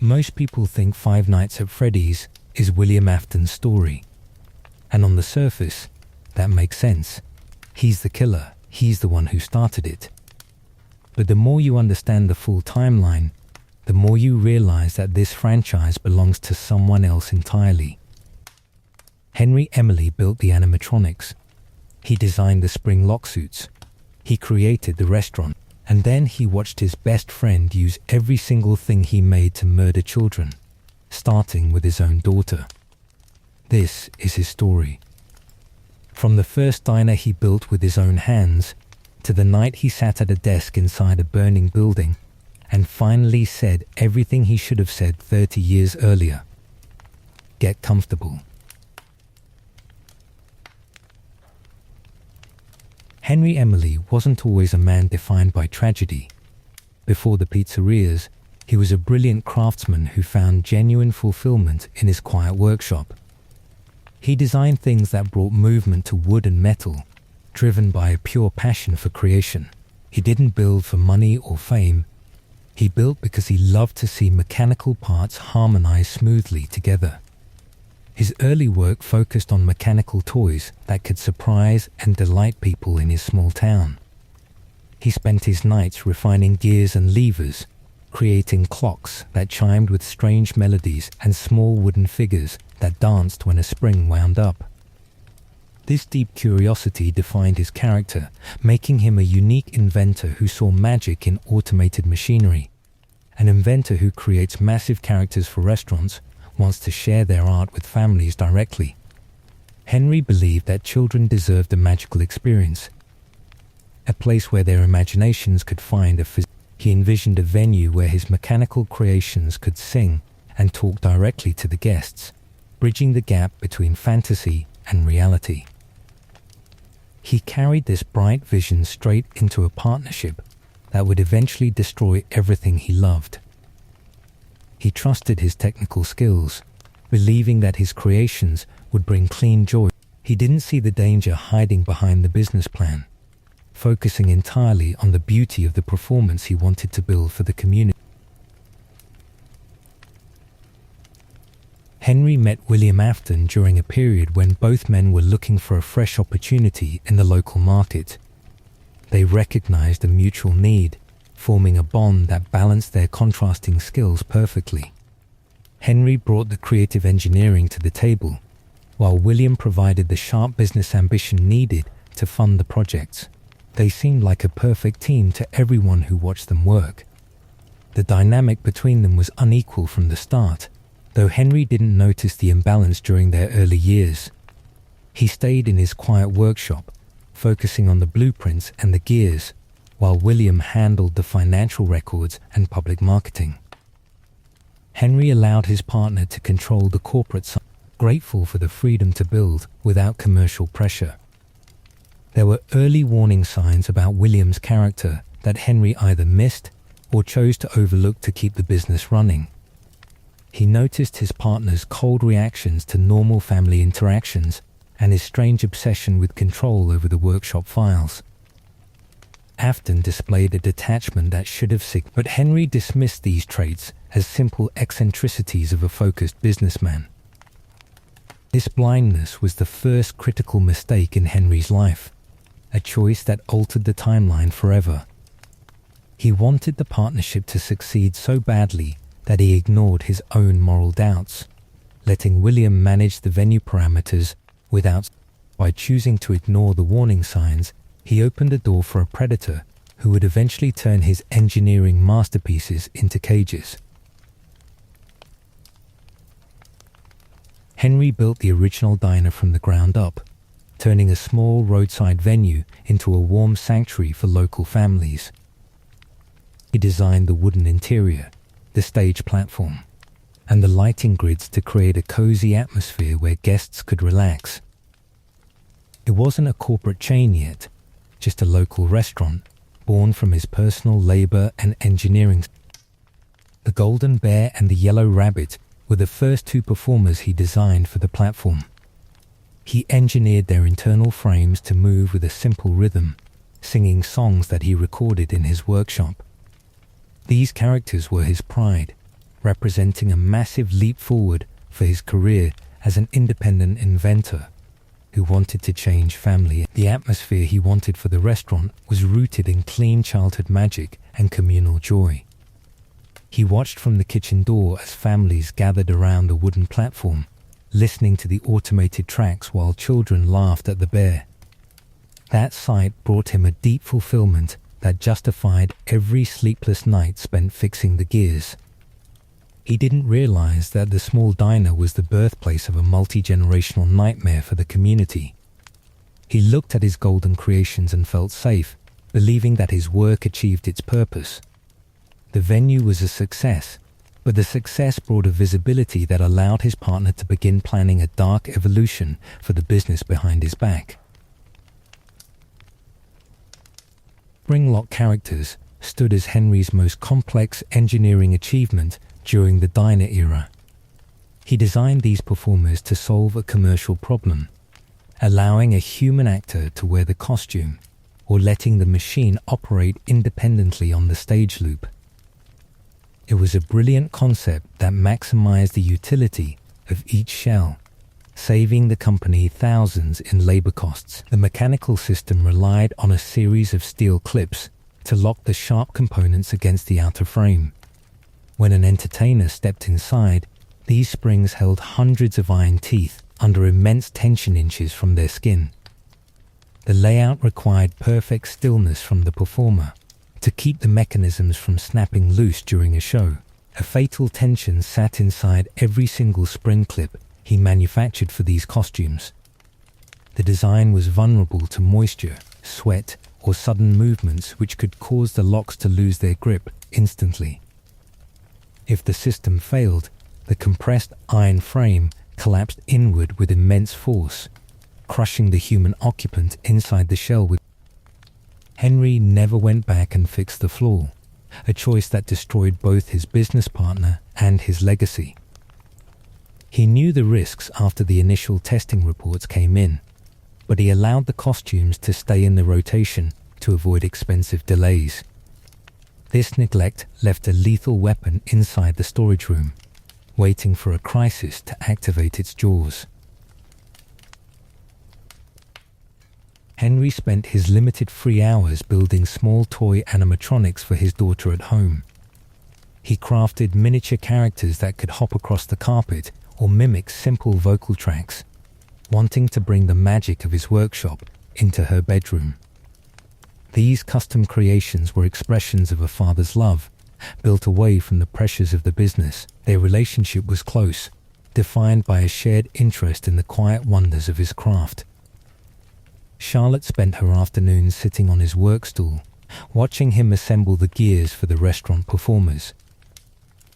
Most people think Five Nights at Freddy's is William Afton's story. And on the surface, that makes sense. He's the killer. He's the one who started it. But the more you understand the full timeline, the more you realize that this franchise belongs to someone else entirely. Henry Emily built the animatronics. He designed the spring lock suits. He created the restaurant. And then he watched his best friend use every single thing he made to murder children, starting with his own daughter. This is his story. From the first diner he built with his own hands, to the night he sat at a desk inside a burning building and finally said everything he should have said 30 years earlier. Get comfortable. Henry Emily wasn't always a man defined by tragedy. Before the pizzerias, he was a brilliant craftsman who found genuine fulfillment in his quiet workshop. He designed things that brought movement to wood and metal, driven by a pure passion for creation. He didn't build for money or fame. He built because he loved to see mechanical parts harmonize smoothly together. His early work focused on mechanical toys that could surprise and delight people in his small town. He spent his nights refining gears and levers, creating clocks that chimed with strange melodies and small wooden figures that danced when a spring wound up. This deep curiosity defined his character, making him a unique inventor who saw magic in automated machinery. An inventor who creates massive characters for restaurants wants to share their art with families directly. Henry believed that children deserved a magical experience, a place where their imaginations could find a He envisioned a venue where his mechanical creations could sing and talk directly to the guests, bridging the gap between fantasy and reality. He carried this bright vision straight into a partnership that would eventually destroy everything he loved. He trusted his technical skills, believing that his creations would bring clean joy. He didn't see the danger hiding behind the business plan, focusing entirely on the beauty of the performance he wanted to build for the community. Henry met William Afton during a period when both men were looking for a fresh opportunity in the local market. They recognized a mutual need, forming a bond that balanced their contrasting skills perfectly. Henry brought the creative engineering to the table, while William provided the sharp business ambition needed to fund the projects. They seemed like a perfect team to everyone who watched them work. The dynamic between them was unequal from the start, though Henry didn't notice the imbalance during their early years. He stayed in his quiet workshop, focusing on the blueprints and the gears, while William handled the financial records and public marketing. Henry allowed his partner to control the corporate side, grateful for the freedom to build without commercial pressure. There were early warning signs about William's character that Henry either missed or chose to overlook to keep the business running. He noticed his partner's cold reactions to normal family interactions and his strange obsession with control over the workshop files. Afton displayed a detachment that should have but Henry dismissed these traits as simple eccentricities of a focused businessman. This blindness was the first critical mistake in Henry's life, a choice that altered the timeline forever. He wanted the partnership to succeed so badly that he ignored his own moral doubts, letting William manage the venue parameters without. By choosing to ignore the warning signs, he opened the door for a predator who would eventually turn his engineering masterpieces into cages. Henry built the original diner from the ground up, turning a small roadside venue into a warm sanctuary for local families. He designed the wooden interior, the stage platform, and the lighting grids to create a cozy atmosphere where guests could relax. It wasn't a corporate chain yet, just a local restaurant born from his personal labor and engineering. The Golden Bear and the Yellow Rabbit were the first two performers he designed for the platform. He engineered their internal frames to move with a simple rhythm, singing songs that he recorded in his workshop. These characters were his pride, representing a massive leap forward for his career as an independent inventor who wanted to change family. The atmosphere he wanted for the restaurant was rooted in clean childhood magic and communal joy. He watched from the kitchen door as families gathered around the wooden platform, listening to the automated tracks while children laughed at the bear. That sight brought him a deep fulfillment that justified every sleepless night spent fixing the gears. He didn't realize that the small diner was the birthplace of a multi-generational nightmare for the community. He looked at his golden creations and felt safe, believing that his work achieved its purpose. The venue was a success, but the success brought a visibility that allowed his partner to begin planning a dark evolution for the business behind his back. Springlock characters stood as Henry's most complex engineering achievement during the diner era. He designed these performers to solve a commercial problem, allowing a human actor to wear the costume or letting the machine operate independently on the stage loop. It was a brilliant concept that maximized the utility of each shell, saving the company thousands in labor costs. The mechanical system relied on a series of steel clips to lock the sharp components against the outer frame. When an entertainer stepped inside, these springs held hundreds of iron teeth under immense tension inches from their skin. The layout required perfect stillness from the performer to keep the mechanisms from snapping loose during a show. A fatal tension sat inside every single spring clip he manufactured for these costumes. The design was vulnerable to moisture, sweat, or sudden movements which could cause the locks to lose their grip instantly. If the system failed, the compressed iron frame collapsed inward with immense force, crushing the human occupant inside the shell with. Henry never went back and fixed the flaw, a choice that destroyed both his business partner and his legacy. He knew the risks after the initial testing reports came in, but he allowed the costumes to stay in the rotation to avoid expensive delays. This neglect left a lethal weapon inside the storage room, waiting for a crisis to activate its jaws. Henry spent his limited free hours building small toy animatronics for his daughter at home. He crafted miniature characters that could hop across the carpet or mimic simple vocal tracks, wanting to bring the magic of his workshop into her bedroom. These custom creations were expressions of a father's love, built away from the pressures of the business. Their relationship was close, defined by a shared interest in the quiet wonders of his craft. Charlotte spent her afternoons sitting on his work stool, watching him assemble the gears for the restaurant performers.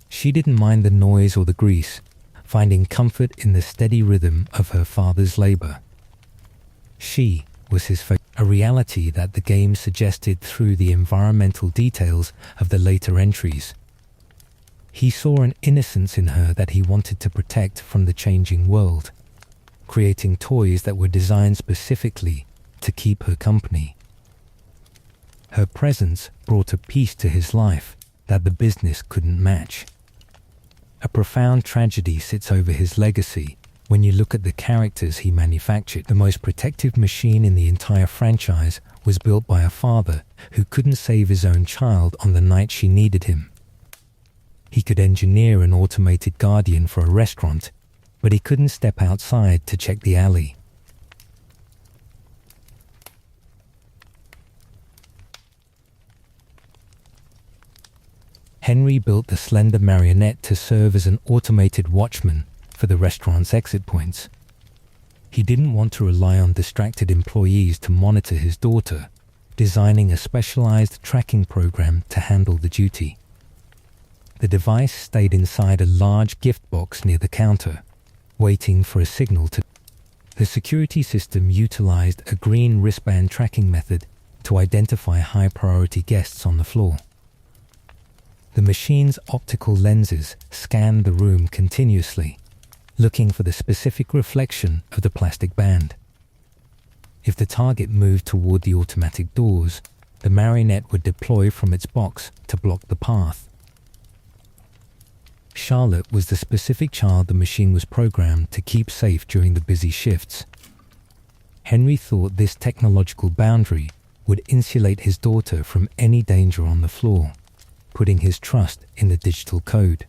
She didn't mind the noise or the grease, finding comfort in the steady rhythm of her father's labor. She was his favorite, a reality that the game suggested through the environmental details of the later entries. He saw an innocence in her that he wanted to protect from the changing world, creating toys that were designed specifically to keep her company. Her presence brought a peace to his life that the business couldn't match. A profound tragedy sits over his legacy when you look at the characters he manufactured. The most protective machine in the entire franchise was built by a father who couldn't save his own child on the night she needed him. He could engineer an automated guardian for a restaurant, but he couldn't step outside to check the alley. Henry built the slender marionette to serve as an automated watchman for the restaurant's exit points. He didn't want to rely on distracted employees to monitor his daughter, designing a specialized tracking program to handle the duty. The device stayed inside a large gift box near the counter, waiting for a signal to. The security system utilized a green wristband tracking method to identify high-priority guests on the floor. The machine's optical lenses scanned the room continuously, looking for the specific reflection of the plastic band. If the target moved toward the automatic doors, the marionette would deploy from its box to block the path. Charlotte was the specific child the machine was programmed to keep safe during the busy shifts. Henry thought this technological boundary would insulate his daughter from any danger on the floor, putting his trust in the digital code.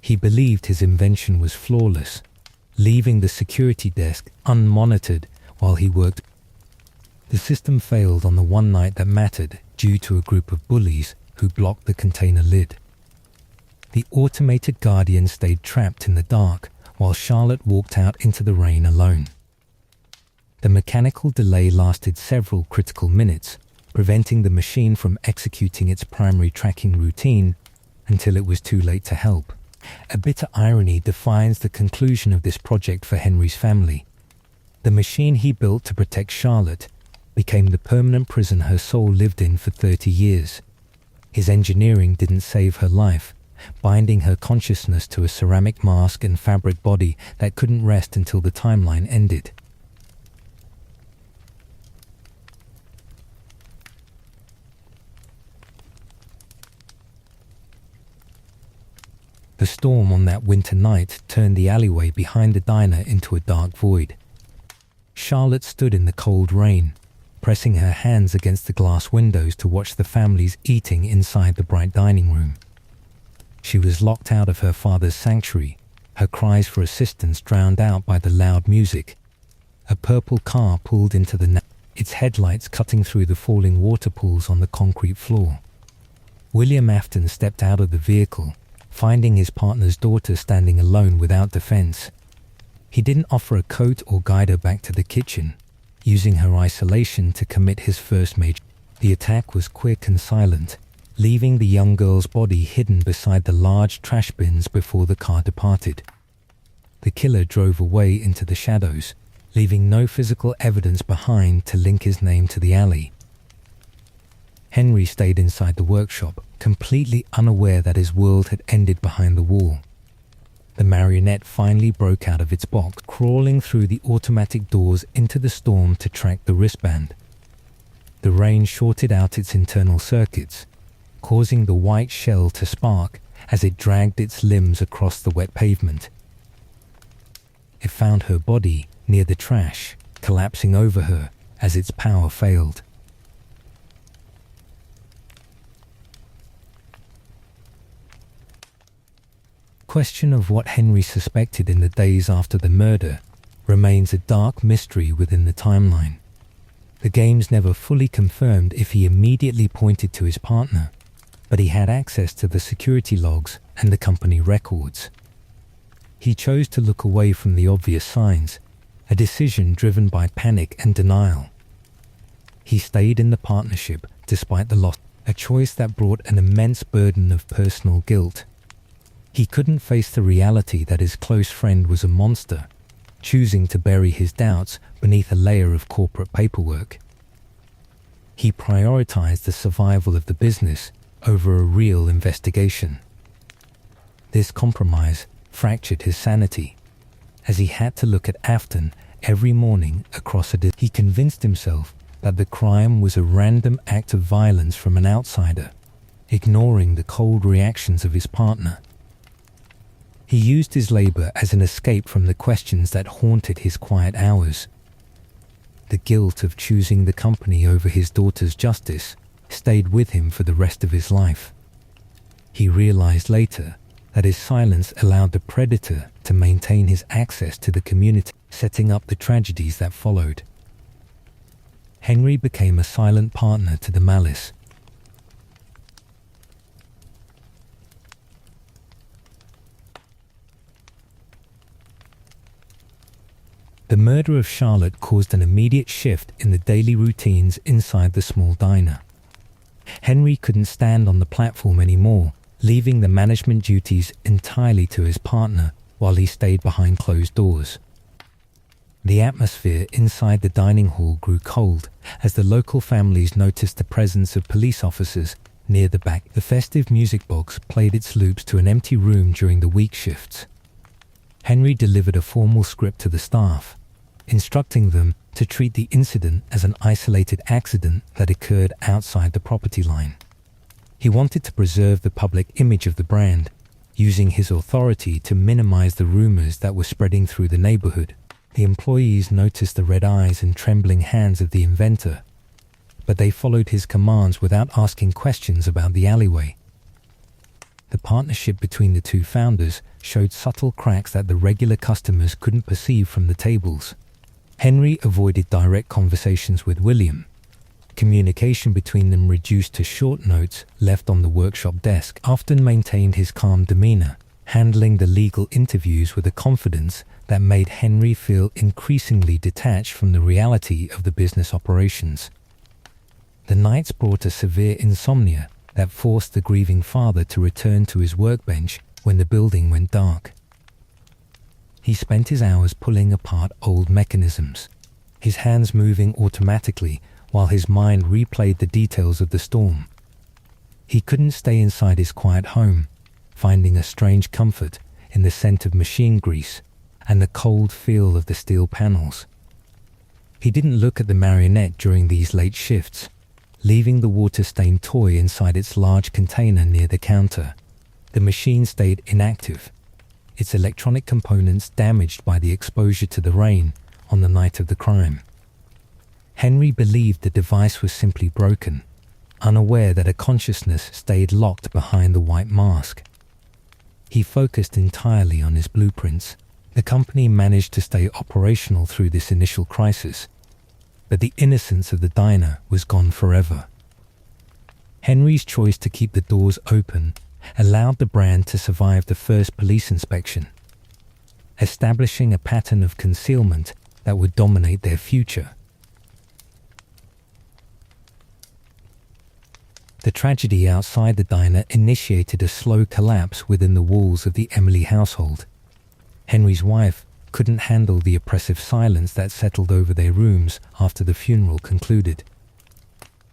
He believed his invention was flawless, leaving the security desk unmonitored while he worked. The system failed on the one night that mattered due to a group of bullies who blocked the container lid. The automated guardian stayed trapped in the dark while Charlotte walked out into the rain alone. The mechanical delay lasted several critical minutes, preventing the machine from executing its primary tracking routine until it was too late to help. A bitter irony defines the conclusion of this project for Henry's family. The machine he built to protect Charlotte became the permanent prison her soul lived in for 30 years. His engineering didn't save her life, binding her consciousness to a ceramic mask and fabric body that couldn't rest until the timeline ended. The storm on that winter night turned the alleyway behind the diner into a dark void. Charlotte stood in the cold rain, pressing her hands against the glass windows to watch the families eating inside the bright dining room. She was locked out of her father's sanctuary, her cries for assistance drowned out by the loud music. A purple car pulled into the its headlights cutting through the falling water pools on the concrete floor. William Afton stepped out of the vehicle, finding his partner's daughter standing alone without defense. He didn't offer a coat or guide her back to the kitchen, using her isolation to commit his first major. The attack was quick and silent, leaving the young girl's body hidden beside the large trash bins before the car departed. The killer drove away into the shadows, leaving no physical evidence behind to link his name to the alley. Henry stayed inside the workshop, completely unaware that his world had ended behind the wall. The marionette finally broke out of its box, crawling through the automatic doors into the storm to track the wristband. The rain shorted out its internal circuits, causing the white shell to spark as it dragged its limbs across the wet pavement. It found her body near the trash, collapsing over her as its power failed. Question of what Henry suspected in the days after the murder remains a dark mystery within the timeline. The games never fully confirmed if he immediately pointed to his partner, but he had access to the security logs and the company records. He chose to look away from the obvious signs, a decision driven by panic and denial. He stayed in the partnership despite the loss, a choice that brought an immense burden of personal guilt. He couldn't face the reality that his close friend was a monster, choosing to bury his doubts beneath a layer of corporate paperwork. He prioritized the survival of the business over a real investigation. This compromise fractured his sanity, as he had to look at Afton every morning across a He convinced himself that the crime was a random act of violence from an outsider, ignoring the cold reactions of his partner. He used his labor as an escape from the questions that haunted his quiet hours. The guilt of choosing the company over his daughter's justice stayed with him for the rest of his life. He realized later that his silence allowed the predator to maintain his access to the community, setting up the tragedies that followed. Henry became a silent partner to the malice. The murder of Charlotte caused an immediate shift in the daily routines inside the small diner. Henry couldn't stand on the platform anymore, leaving the management duties entirely to his partner while he stayed behind closed doors. The atmosphere inside the dining hall grew cold as the local families noticed the presence of police officers near the back. The festive music box played its loops to an empty room during the week shifts. Henry delivered a formal script to the staff, instructing them to treat the incident as an isolated accident that occurred outside the property line. He wanted to preserve the public image of the brand, using his authority to minimize the rumors that were spreading through the neighborhood. The employees noticed the red eyes and trembling hands of the inventor, but they followed his commands without asking questions about the alleyway. The partnership between the two founders showed subtle cracks that the regular customers couldn't perceive from the tables. Henry avoided direct conversations with William. Communication between them reduced to short notes left on the workshop desk. Afton maintained his calm demeanor, handling the legal interviews with a confidence that made Henry feel increasingly detached from the reality of the business operations. The nights brought a severe insomnia that forced the grieving father to return to his workbench when the building went dark. He spent his hours pulling apart old mechanisms, his hands moving automatically while his mind replayed the details of the storm. He couldn't stay inside his quiet home, finding a strange comfort in the scent of machine grease and the cold feel of the steel panels. He didn't look at the marionette during these late shifts, leaving the water-stained toy inside its large container near the counter. The machine stayed inactive, its electronic components damaged by the exposure to the rain on the night of the crime. Henry believed the device was simply broken, unaware that a consciousness stayed locked behind the white mask. He focused entirely on his blueprints. The company managed to stay operational through this initial crisis, but the innocence of the diner was gone forever. Henry's choice to keep the doors open allowed the brand to survive the first police inspection, establishing a pattern of concealment that would dominate their future. The tragedy outside the diner initiated a slow collapse within the walls of the Emily household. Henry's wife couldn't handle the oppressive silence that settled over their rooms after the funeral concluded.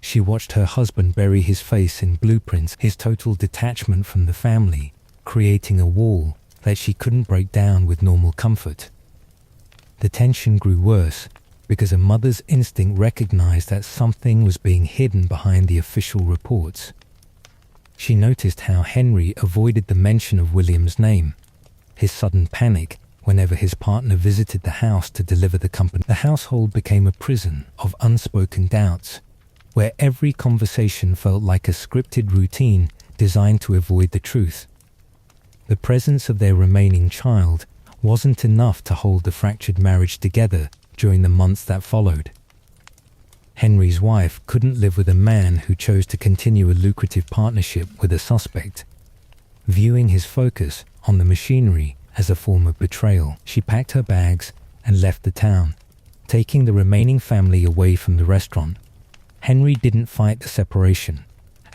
She watched her husband bury his face in blueprints, his total detachment from the family, creating a wall that she couldn't break down with normal comfort. The tension grew worse because a mother's instinct recognized that something was being hidden behind the official reports. She noticed how Henry avoided the mention of William's name, his sudden panic whenever his partner visited the house to deliver the company. The household became a prison of unspoken doubts, where every conversation felt like a scripted routine designed to avoid the truth. The presence of their remaining child wasn't enough to hold the fractured marriage together during the months that followed. Henry's wife couldn't live with a man who chose to continue a lucrative partnership with a suspect. Viewing his focus on the machinery as a form of betrayal, she packed her bags and left the town, taking the remaining family away from the restaurant. Henry didn't fight the separation,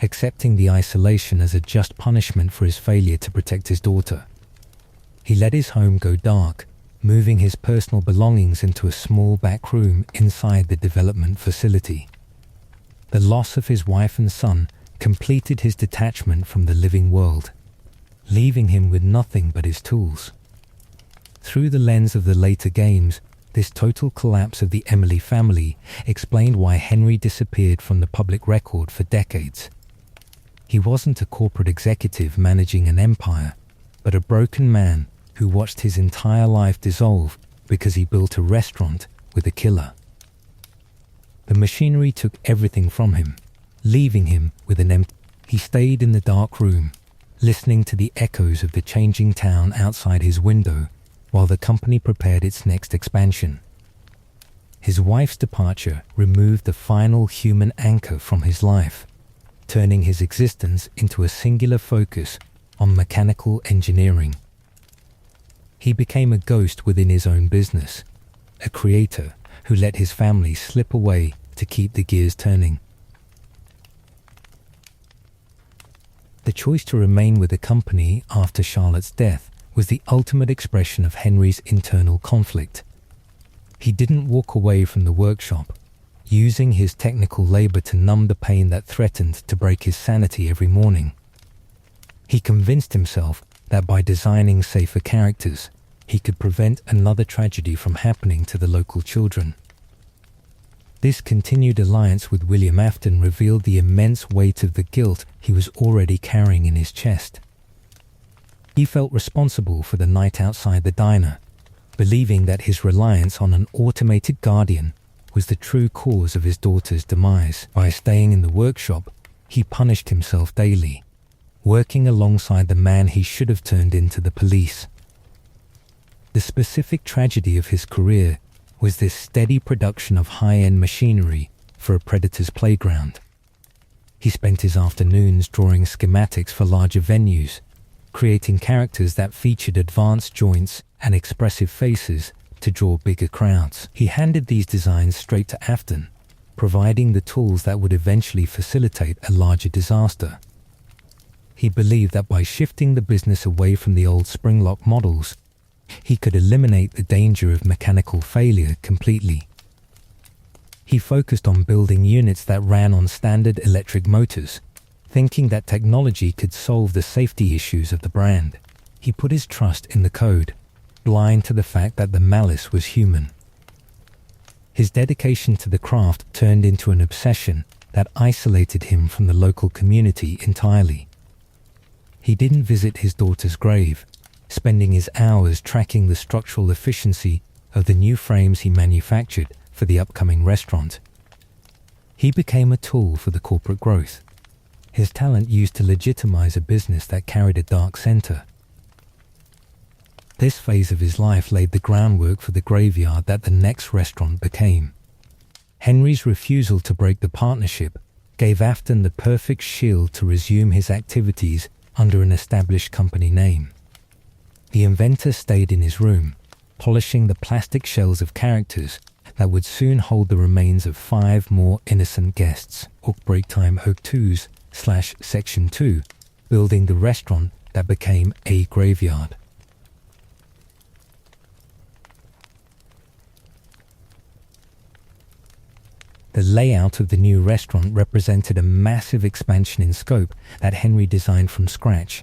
accepting the isolation as a just punishment for his failure to protect his daughter. He let his home go dark, moving his personal belongings into a small back room inside the development facility. The loss of his wife and son completed his detachment from the living world, leaving him with nothing but his tools. Through the lens of the later games, this total collapse of the Emily family explained why Henry disappeared from the public record for decades. He wasn't a corporate executive managing an empire, but a broken man who watched his entire life dissolve because he built a restaurant with a killer. The machinery took everything from him, leaving him with an empty. He stayed in the dark room, listening to the echoes of the changing town outside his window while the company prepared its next expansion. His wife's departure removed the final human anchor from his life, turning his existence into a singular focus on mechanical engineering. He became a ghost within his own business, a creator who let his family slip away to keep the gears turning. The choice to remain with the company after Charlotte's death was the ultimate expression of Henry's internal conflict. He didn't walk away from the workshop, using his technical labor to numb the pain that threatened to break his sanity every morning. He convinced himself that by designing safer characters, he could prevent another tragedy from happening to the local children. This continued alliance with William Afton revealed the immense weight of the guilt he was already carrying in his chest. He felt responsible for the night outside the diner, believing that his reliance on an automated guardian was the true cause of his daughter's demise. By staying in the workshop, he punished himself daily, working alongside the man he should have turned into the police. The specific tragedy of his career was this steady production of high-end machinery for a predator's playground. He spent his afternoons drawing schematics for larger venues, creating characters that featured advanced joints and expressive faces to draw bigger crowds. He handed these designs straight to Afton, providing the tools that would eventually facilitate a larger disaster. He believed that by shifting the business away from the old spring-lock models, he could eliminate the danger of mechanical failure completely. He focused on building units that ran on standard electric motors, thinking that technology could solve the safety issues of the brand. He put his trust in the code, blind to the fact that the malice was human. His dedication to the craft turned into an obsession that isolated him from the local community entirely. He didn't visit his daughter's grave, spending his hours tracking the structural efficiency of the new frames he manufactured for the upcoming restaurant. He became a tool for the corporate growth, his talent used to legitimize a business that carried a dark center. This phase of his life laid the groundwork for the graveyard that the next restaurant became. Henry's refusal to break the partnership gave Afton the perfect shield to resume his activities under an established company name. The inventor stayed in his room, polishing the plastic shells of characters that would soon hold the remains of 5 more innocent guests. Break time Hook 2/Section 2, building the restaurant that became a graveyard. The layout of the new restaurant represented a massive expansion in scope that Henry designed from scratch.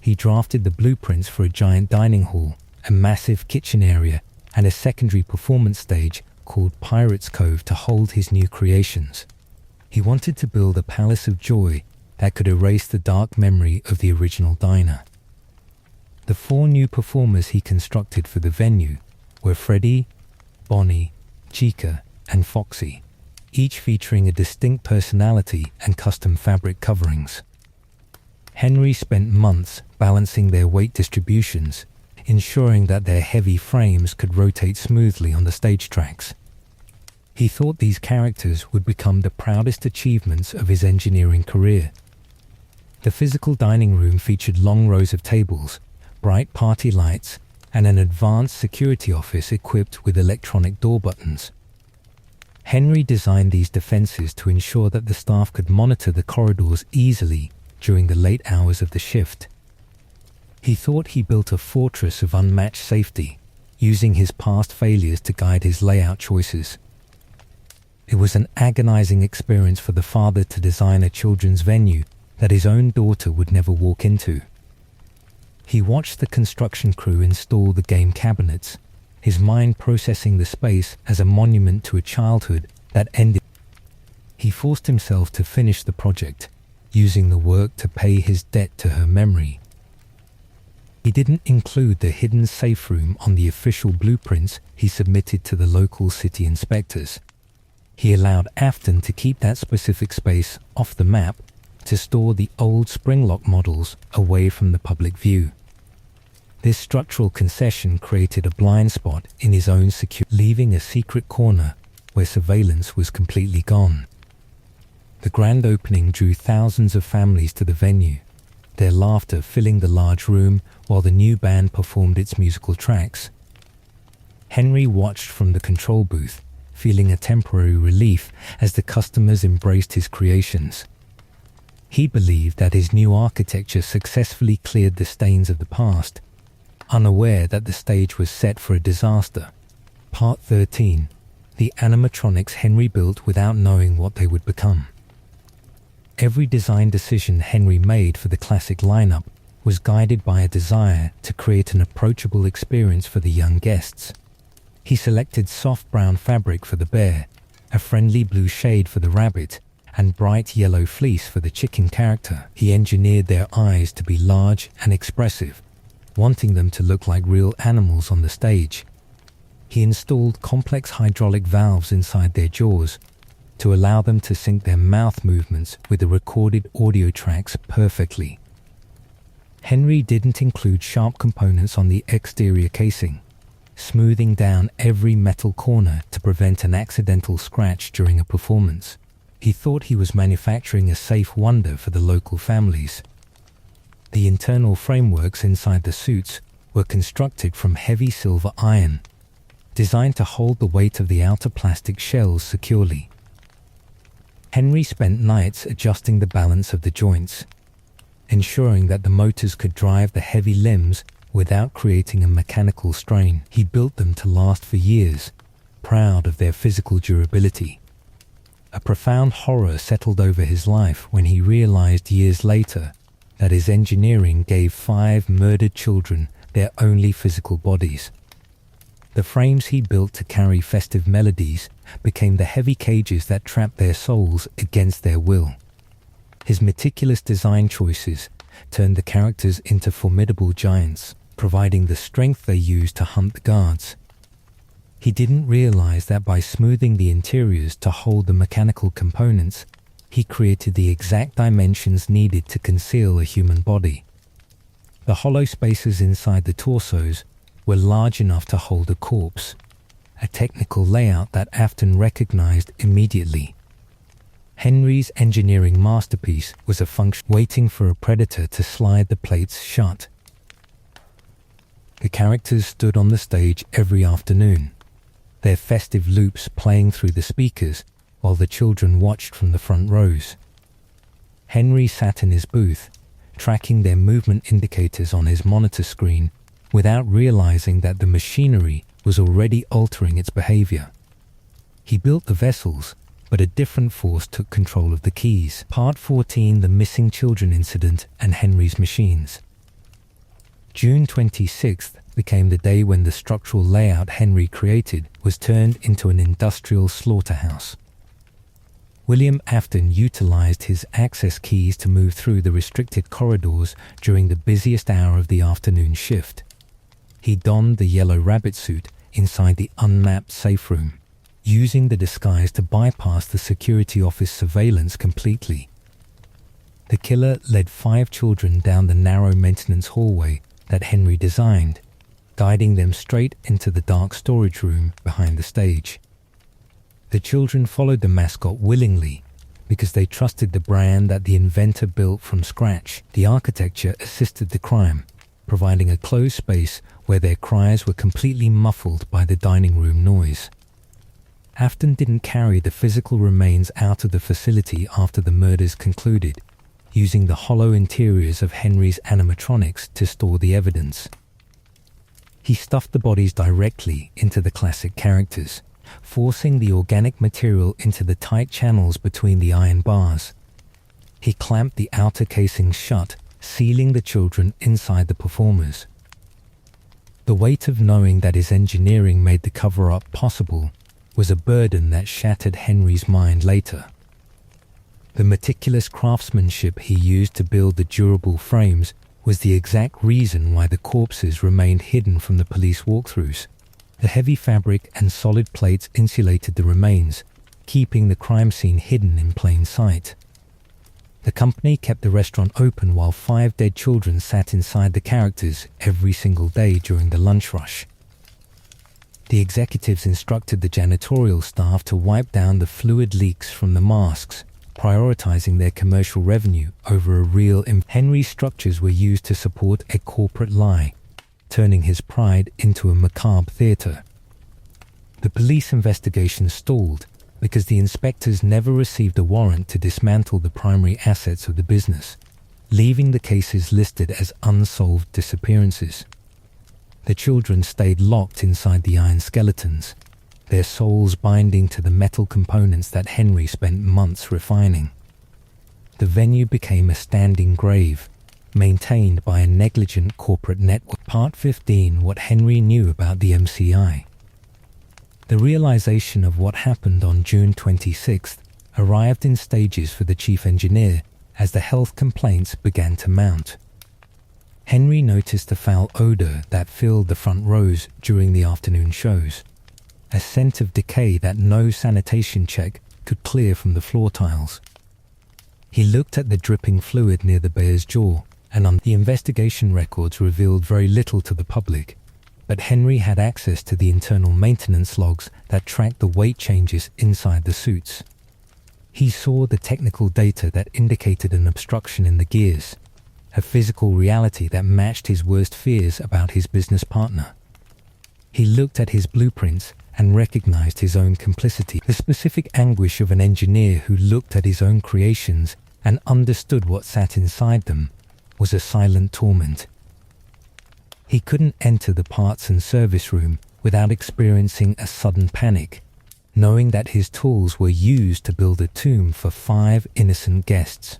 He drafted the blueprints for a giant dining hall, a massive kitchen area, and a secondary performance stage called Pirate's Cove to hold his new creations. He wanted to build a palace of joy that could erase the dark memory of the original diner. The 4 new performers he constructed for the venue were Freddy, Bonnie, Chica, and Foxy, each featuring a distinct personality and custom fabric coverings. Henry spent months balancing their weight distributions, ensuring that their heavy frames could rotate smoothly on the stage tracks. He thought these characters would become the proudest achievements of his engineering career. The physical dining room featured long rows of tables, bright party lights, and an advanced security office equipped with electronic door buttons. Henry designed these defenses to ensure that the staff could monitor the corridors easily during the late hours of the shift. He thought he built a fortress of unmatched safety, using his past failures to guide his layout choices. It was an agonizing experience for the father to design a children's venue that his own daughter would never walk into. He watched the construction crew install the game cabinets, his mind processing the space as a monument to a childhood that ended. He forced himself to finish the project, using the work to pay his debt to her memory. He didn't include the hidden safe room on the official blueprints he submitted to the local city inspectors. He allowed Afton to keep that specific space off the map to store the old spring-lock models away from the public view. This structural concession created a blind spot in his own security, leaving a secret corner where surveillance was completely gone. The grand opening drew thousands of families to the venue, their laughter filling the large room while the new band performed its musical tracks. Henry watched from the control booth, feeling a temporary relief as the customers embraced his creations. He believed that his new architecture successfully cleared the stains of the past, unaware that the stage was set for a disaster. Part 13. The animatronics Henry built without knowing what they would become. Every design decision Henry made for the classic lineup was guided by a desire to create an approachable experience for the young guests. He selected soft brown fabric for the bear, a friendly blue shade for the rabbit, and bright yellow fleece for the chicken character. He engineered their eyes to be large and expressive, wanting them to look like real animals on the stage. He installed complex hydraulic valves inside their jaws to allow them to sync their mouth movements with the recorded audio tracks perfectly. Henry didn't include sharp components on the exterior casing, smoothing down every metal corner to prevent an accidental scratch during a performance. He thought he was manufacturing a safe wonder for the local families. The internal frameworks inside the suits were constructed from heavy silver iron, designed to hold the weight of the outer plastic shells securely. Henry spent nights adjusting the balance of the joints, ensuring that the motors could drive the heavy limbs without creating a mechanical strain. He built them to last for years, proud of their physical durability. A profound horror settled over his life when he realized years later that his engineering gave 5 murdered children their only physical bodies. The frames he built to carry festive melodies became the heavy cages that trapped their souls against their will. His meticulous design choices turned the characters into formidable giants, providing the strength they used to hunt the guards. He didn't realize that by smoothing the interiors to hold the mechanical components, he created the exact dimensions needed to conceal a human body. The hollow spaces inside the torsos were large enough to hold a corpse, a technical layout that Afton recognized immediately. Henry's engineering masterpiece was a function waiting for a predator to slide the plates shut. The characters stood on the stage every afternoon, their festive loops playing through the speakers while the children watched from the front rows. Henry sat in his booth, tracking their movement indicators on his monitor screen without realizing that the machinery was already altering its behavior. He built the vessels, but a different force took control of the keys. Part 14, The Missing Children Incident and Henry's Machines. June 26th became the day when the structural layout Henry created was turned into an industrial slaughterhouse. William Afton utilized his access keys to move through the restricted corridors during the busiest hour of the afternoon shift. He donned the yellow rabbit suit inside the unmapped safe room, using the disguise to bypass the security office surveillance completely. The killer led 5 children down the narrow maintenance hallway that Henry designed, guiding them straight into the dark storage room behind the stage. The children followed the mascot willingly because they trusted the brand that the inventor built from scratch. The architecture assisted the crime, providing a closed space where their cries were completely muffled by the dining room noise. Afton didn't carry the physical remains out of the facility after the murders concluded, using the hollow interiors of Henry's animatronics to store the evidence. He stuffed the bodies directly into the classic characters, forcing the organic material into the tight channels between the iron bars. He clamped the outer casing shut, sealing the children inside the performers. The weight of knowing that his engineering made the cover-up possible was a burden that shattered Henry's mind later. The meticulous craftsmanship he used to build the durable frames was the exact reason why the corpses remained hidden from the police walkthroughs. The heavy fabric and solid plates insulated the remains, keeping the crime scene hidden in plain sight. The company kept the restaurant open while 5 dead children sat inside the characters every single day during the lunch rush. The executives instructed the janitorial staff to wipe down the fluid leaks from the masks, prioritizing their commercial revenue over a real Henry's structures were used to support a corporate lie, turning his pride into a macabre theater. The police investigation stalled because the inspectors never received a warrant to dismantle the primary assets of the business, leaving the cases listed as unsolved disappearances. The children stayed locked inside the iron skeletons, their souls binding to the metal components that Henry spent months refining. The venue became a standing grave, maintained by a negligent corporate network. Part 15, What Henry Knew About the MCI. The realization of what happened on June 26th arrived in stages for the chief engineer as the health complaints began to mount. Henry noticed the foul odor that filled the front rows during the afternoon shows, a scent of decay that no sanitation check could clear from the floor tiles. He looked at the dripping fluid near the bear's jaw, and the investigation records revealed very little to the public, but Henry had access to the internal maintenance logs that tracked the weight changes inside the suits. He saw the technical data that indicated an obstruction in the gears, a physical reality that matched his worst fears about his business partner. He looked at his blueprints and recognized his own complicity, the specific anguish of an engineer who looked at his own creations and understood what sat inside them was a silent torment. He couldn't enter the parts and service room without experiencing a sudden panic, knowing that his tools were used to build a tomb for 5 innocent guests.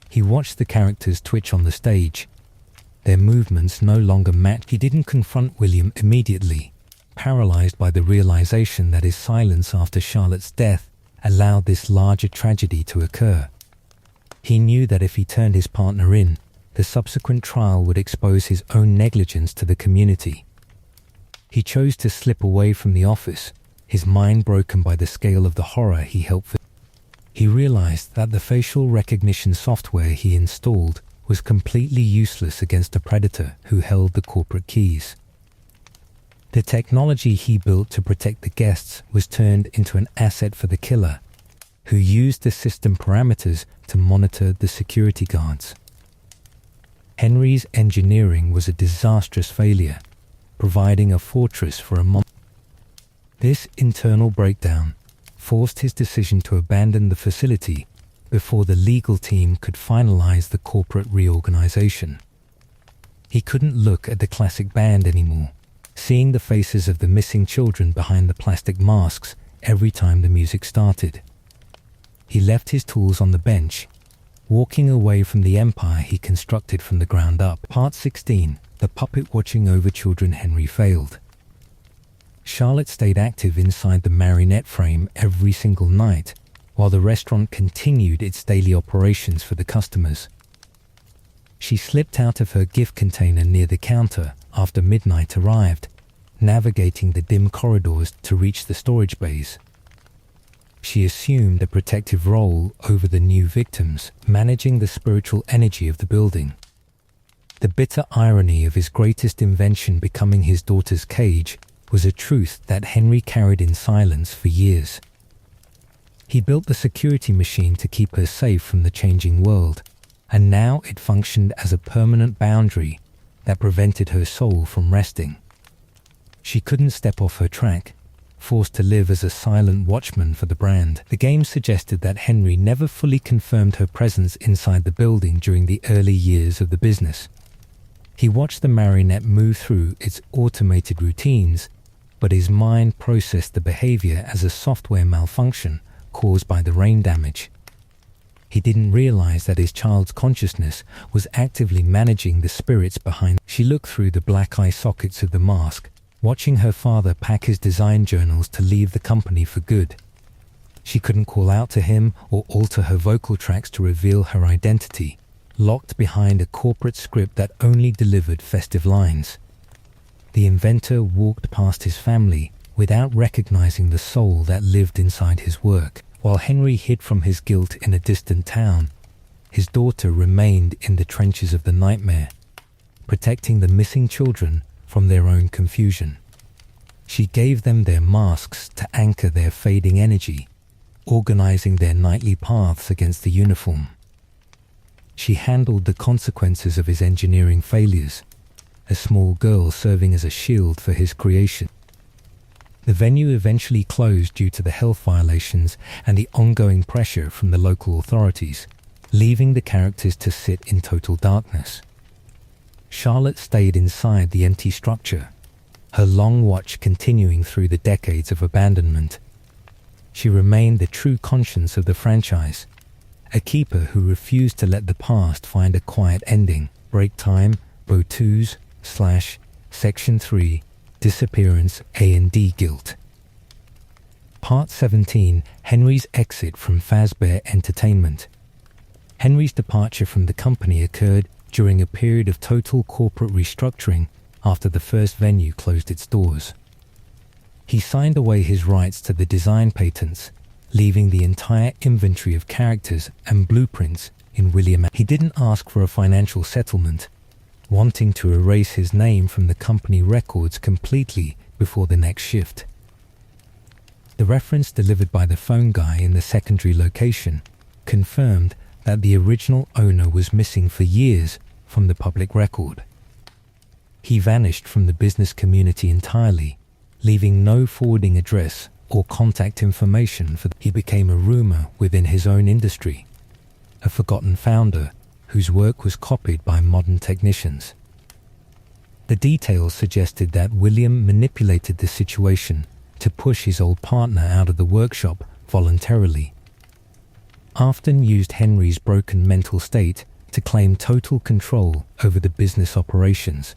He watched the characters twitch on the stage. Their movements no longer matched. He didn't confront William immediately, paralyzed by the realization that his silence after Charlotte's death allowed this larger tragedy to occur. He knew that if he turned his partner in, the subsequent trial would expose his own negligence to the community. He chose to slip away from the office, his mind broken by the scale of the horror he helped. He realized that the facial recognition software he installed was completely useless against a predator who held the corporate keys. The technology he built to protect the guests was turned into an asset for the killer, who used the system parameters to monitor the security guards. Henry's engineering was a disastrous failure, providing a fortress for a monster. This internal breakdown forced his decision to abandon the facility before the legal team could finalize the corporate reorganization. He couldn't look at the classic band anymore, seeing the faces of the missing children behind the plastic masks every time the music started. He left his tools on the bench, walking away from the empire he constructed from the ground up. Part 16. The puppet watching over children. Henry failed. Charlotte stayed active inside the marionette frame every single night, while the restaurant continued its daily operations for the customers. She slipped out of her gift container near the counter after midnight arrived, navigating the dim corridors to reach the storage bays. She assumed a protective role over the new victims, managing the spiritual energy of the building. The bitter irony of his greatest invention becoming his daughter's cage was a truth that Henry carried in silence for years. He built the security machine to keep her safe from the changing world, and now it functioned as a permanent boundary that prevented her soul from resting. She couldn't step off her track, forced to live as a silent watchman for the brand. The game suggested that Henry never fully confirmed her presence inside the building during the early years of the business. He watched the marionette move through its automated routines, but his mind processed the behavior as a software malfunction caused by the rain damage. He didn't realize that his child's consciousness was actively managing the spirits behind. She looked through the black eye sockets of the mask, watching her father pack his design journals to leave the company for good. She couldn't call out to him or alter her vocal tracks to reveal her identity, locked behind a corporate script that only delivered festive lines. The inventor walked past his family without recognizing the soul that lived inside his work. While Henry hid from his guilt in a distant town, his daughter remained in the trenches of the nightmare, protecting the missing children from their own confusion. She gave them their masks to anchor their fading energy, organizing their nightly paths against the uniform. She handled the consequences of his engineering failures, a small girl serving as a shield for his creation. The venue eventually closed due to the health violations and the ongoing pressure from the local authorities, leaving the characters to sit in total darkness. Charlotte stayed inside the empty structure, her long watch continuing through the decades of abandonment. She remained the true conscience of the franchise, a keeper who refused to let the past find a quiet ending. Break time, Bo2s, / Section 3, Disappearance A&D Guilt. Part 17. Henry's exit from Fredbear Entertainment. Henry's departure from the company occurred during a period of total corporate restructuring after the first venue closed its doors. He signed away his rights to the design patents, leaving the entire inventory of characters and blueprints in William Afton. He didn't ask for a financial settlement, wanting to erase his name from the company records completely before the next shift. The reference delivered by the phone guy in the secondary location confirmed that the original owner was missing for years from the public record. He vanished from the business community entirely, leaving no forwarding address or contact information He became a rumor within his own industry, a forgotten founder whose work was copied by modern technicians. The details suggested that William manipulated the situation to push his old partner out of the workshop voluntarily. Afton used Henry's broken mental state to claim total control over the business operations,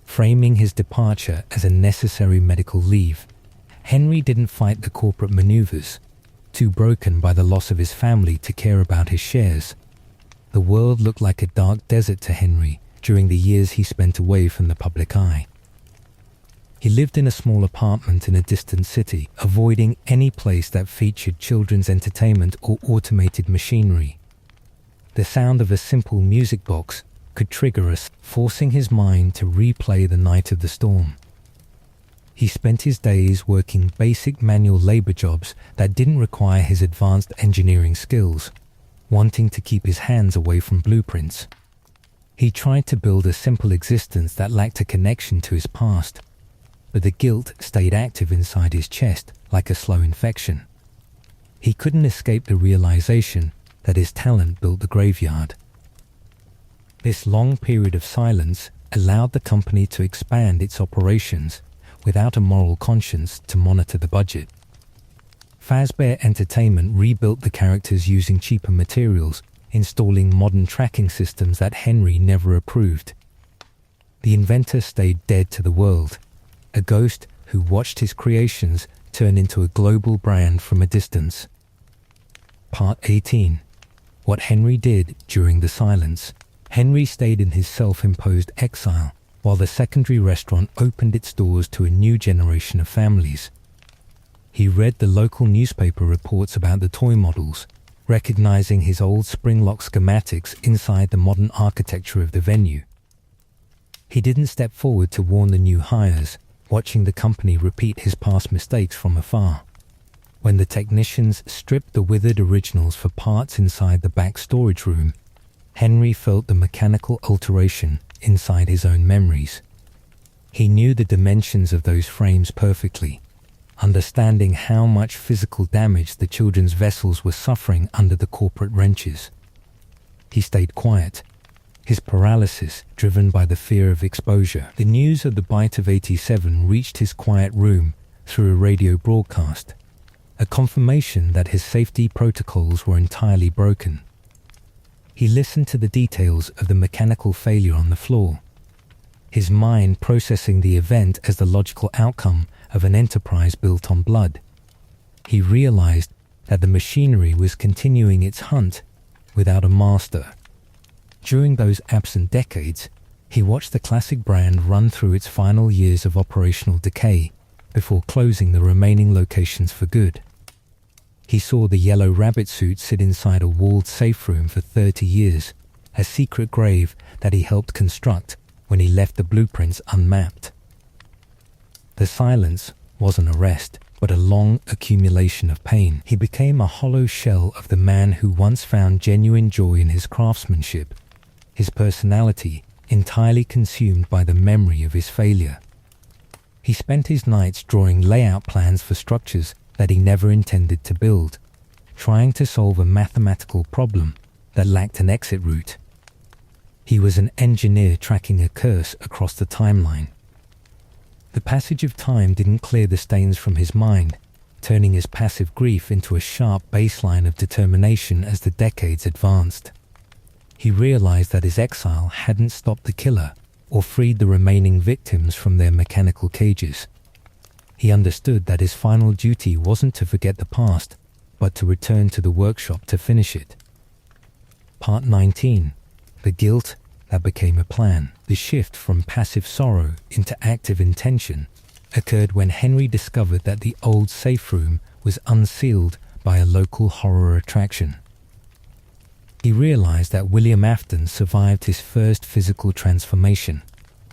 framing his departure as a necessary medical leave. Henry didn't fight the corporate maneuvers, too broken by the loss of his family to care about his shares. The world looked like a dark desert to Henry during the years he spent away from the public eye. He lived in a small apartment in a distant city, avoiding any place that featured children's entertainment or automated machinery. The sound of a simple music box could trigger us, forcing his mind to replay the night of the storm. He spent his days working basic manual labor jobs that didn't require his advanced engineering skills, wanting to keep his hands away from blueprints. He tried to build a simple existence that lacked a connection to his past, but the guilt stayed active inside his chest like a slow infection. He couldn't escape the realization that his talent built the graveyard. This long period of silence allowed the company to expand its operations without a moral conscience to monitor the budget. Fredbear Entertainment rebuilt the characters using cheaper materials, installing modern tracking systems that Henry never approved. The inventor stayed dead to the world, a ghost who watched his creations turn into a global brand from a distance. Part 18. What Henry did during the silence. Henry stayed in his self-imposed exile, while the secondary restaurant opened its doors to a new generation of families. He read the local newspaper reports about the toy models, recognizing his old spring-lock schematics inside the modern architecture of the venue. He didn't step forward to warn the new hires, watching the company repeat his past mistakes from afar. When the technicians stripped the withered originals for parts inside the back storage room, Henry felt the mechanical alteration inside his own memories. He knew the dimensions of those frames perfectly, understanding how much physical damage the children's vessels were suffering under the corporate wrenches. He stayed quiet, his paralysis driven by the fear of exposure. The news of the bite of 87 reached his quiet room through a radio broadcast, a confirmation that his safety protocols were entirely broken. He listened to the details of the mechanical failure on the floor, his mind processing the event as the logical outcome of an enterprise built on blood. He realized that the machinery was continuing its hunt without a master. During those absent decades, he watched the classic brand run through its final years of operational decay before closing the remaining locations for good. He saw the yellow rabbit suit sit inside a walled safe room for 30 years, a secret grave that he helped construct when he left the blueprints unmapped. The silence wasn't a rest, but a long accumulation of pain. He became a hollow shell of the man who once found genuine joy in his craftsmanship, his personality entirely consumed by the memory of his failure. He spent his nights drawing layout plans for structures that he never intended to build, trying to solve a mathematical problem that lacked an exit route. He was an engineer tracking a curse across the timeline. The passage of time didn't clear the stains from his mind, turning his passive grief into a sharp baseline of determination as the decades advanced. He realized that his exile hadn't stopped the killer or freed the remaining victims from their mechanical cages. He understood that his final duty wasn't to forget the past, but to return to the workshop to finish it. Part 19. The guilt that became a plan. The shift from passive sorrow into active intention occurred when Henry discovered that the old safe room was unsealed by a local horror attraction. He realized that William Afton survived his first physical transformation,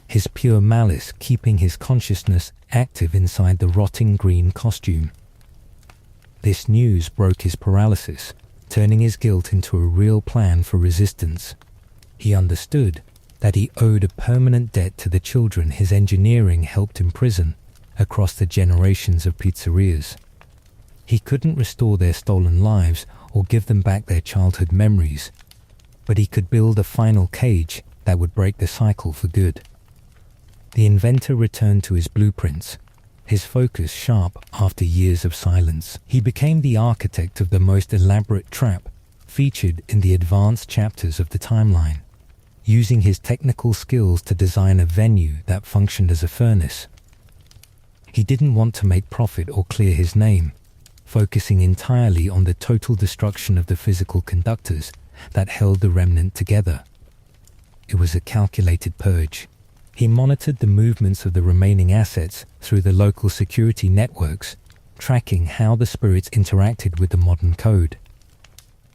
his pure malice keeping his consciousness active inside the rotting green costume. This news broke his paralysis, turning his guilt into a real plan for resistance. He understood that he owed a permanent debt to the children his engineering helped imprison across the generations of pizzerias. He couldn't restore their stolen lives or give them back their childhood memories, but he could build a final cage that would break the cycle for good. The inventor returned to his blueprints, his focus sharp after years of silence. He became the architect of the most elaborate trap featured in the advanced chapters of the timeline, using his technical skills to design a venue that functioned as a furnace. He didn't want to make profit or clear his name, focusing entirely on the total destruction of the physical conductors that held the remnant together. It was a calculated purge. He monitored the movements of the remaining assets through the local security networks, tracking how the spirits interacted with the modern code.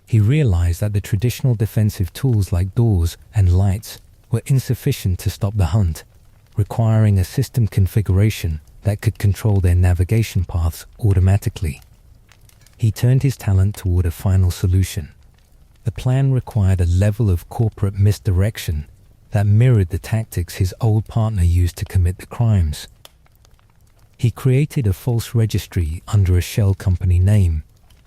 He realized that the traditional defensive tools like doors and lights were insufficient to stop the hunt, requiring a system configuration that could control their navigation paths automatically. He turned his talent toward a final solution. The plan required a level of corporate misdirection that mirrored the tactics his old partner used to commit the crimes. He created a false registry under a shell company name,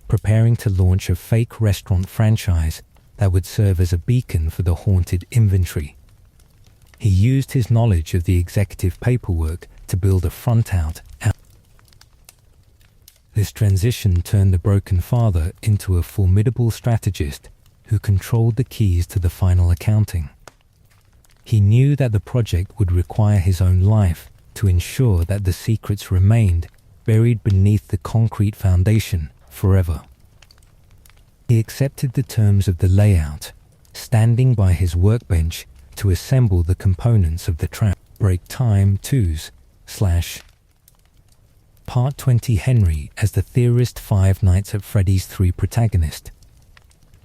preparing to launch a fake restaurant franchise that would serve as a beacon for the haunted inventory. He used his knowledge of the executive paperwork to build a front-out. This transition turned the broken father into a formidable strategist who controlled the keys to the final accounting. He knew that the project would require his own life to ensure that the secrets remained buried beneath the concrete foundation forever. He accepted the terms of the layout, standing by his workbench to assemble the components of the trap. Break time 2/. Part 20. Henry as the theorist. Five Nights at Freddy's 3 protagonist.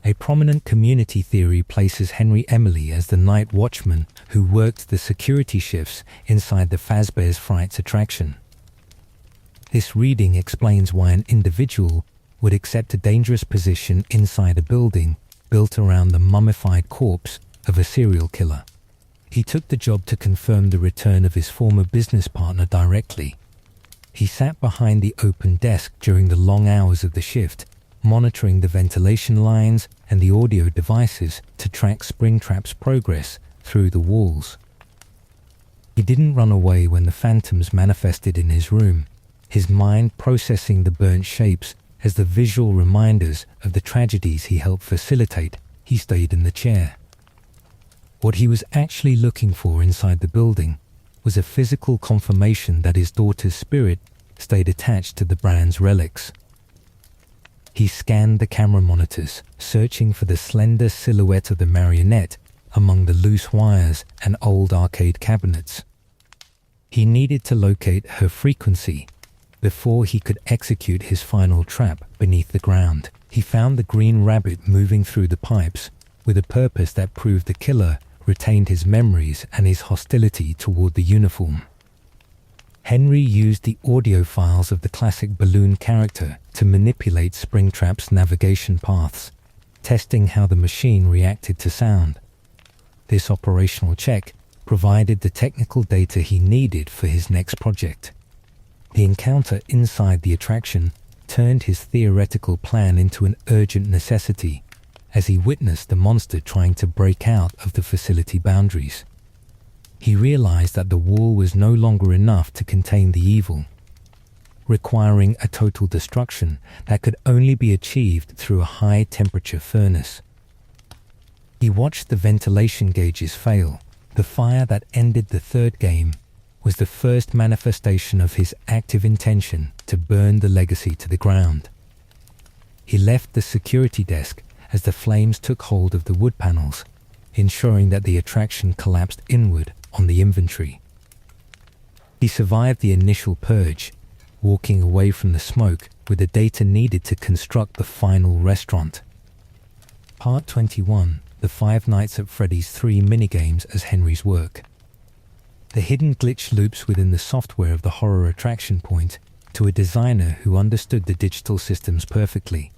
A prominent community theory places Henry Emily as the night watchman who worked the security shifts inside the Fazbear's Frights attraction. This reading explains why an individual would accept a dangerous position inside a building built around the mummified corpse of a serial killer. He took the job to confirm the return of his former business partner directly. He sat behind the open desk during the long hours of the shift, monitoring the ventilation lines and the audio devices to track Springtrap's progress through the walls. He didn't run away when the phantoms manifested in his room, his mind processing the burnt shapes as the visual reminders of the tragedies he helped facilitate. He stayed in the chair. What he was actually looking for inside the building was a physical confirmation that his daughter's spirit stayed attached to the brand's relics. He scanned the camera monitors, searching for the slender silhouette of the marionette among the loose wires and old arcade cabinets. He needed to locate her frequency before he could execute his final trap beneath the ground. He found the green rabbit moving through the pipes with a purpose that proved the killer retained his memories and his hostility toward the uniform. Henry used the audio files of the classic balloon character to manipulate Springtrap's navigation paths, testing how the machine reacted to sound. This operational check provided the technical data he needed for his next project. The encounter inside the attraction turned his theoretical plan into an urgent necessity as he witnessed the monster trying to break out of the facility boundaries. He realized that the wall was no longer enough to contain the evil, requiring a total destruction that could only be achieved through a high-temperature furnace. He watched the ventilation gauges fail. The fire that ended the third game was the first manifestation of his active intention to burn the legacy to the ground. He left the security desk as the flames took hold of the wood panels, ensuring that the attraction collapsed inward on the inventory. He survived the initial purge, walking away from the smoke with the data needed to construct the final restaurant. Part 21, The 5 Nights at Freddy's 3 minigames as Henry's work. The hidden glitch loops within the software of the horror attraction point to a designer who understood the digital systems perfectly.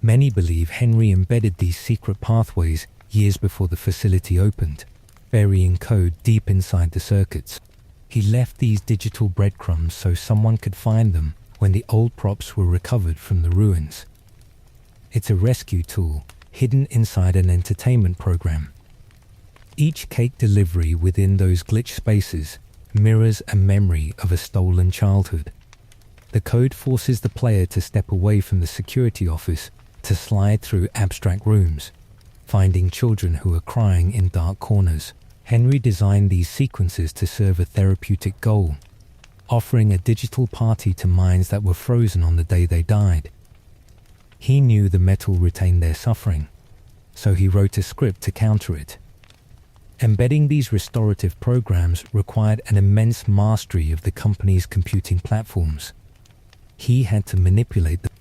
Many believe Henry embedded these secret pathways years before the facility opened, burying code deep inside the circuits. He left these digital breadcrumbs so someone could find them when the old props were recovered from the ruins. It's a rescue tool hidden inside an entertainment program. Each cake delivery within those glitch spaces mirrors a memory of a stolen childhood. The code forces the player to step away from the security office to slide through abstract rooms, finding children who are crying in dark corners. Henry designed these sequences to serve a therapeutic goal, offering a digital party to minds that were frozen on the day they died. He knew the metal retained their suffering, so he wrote a script to counter it. Embedding these restorative programs required an immense mastery of the company's computing platforms. He had to manipulate them,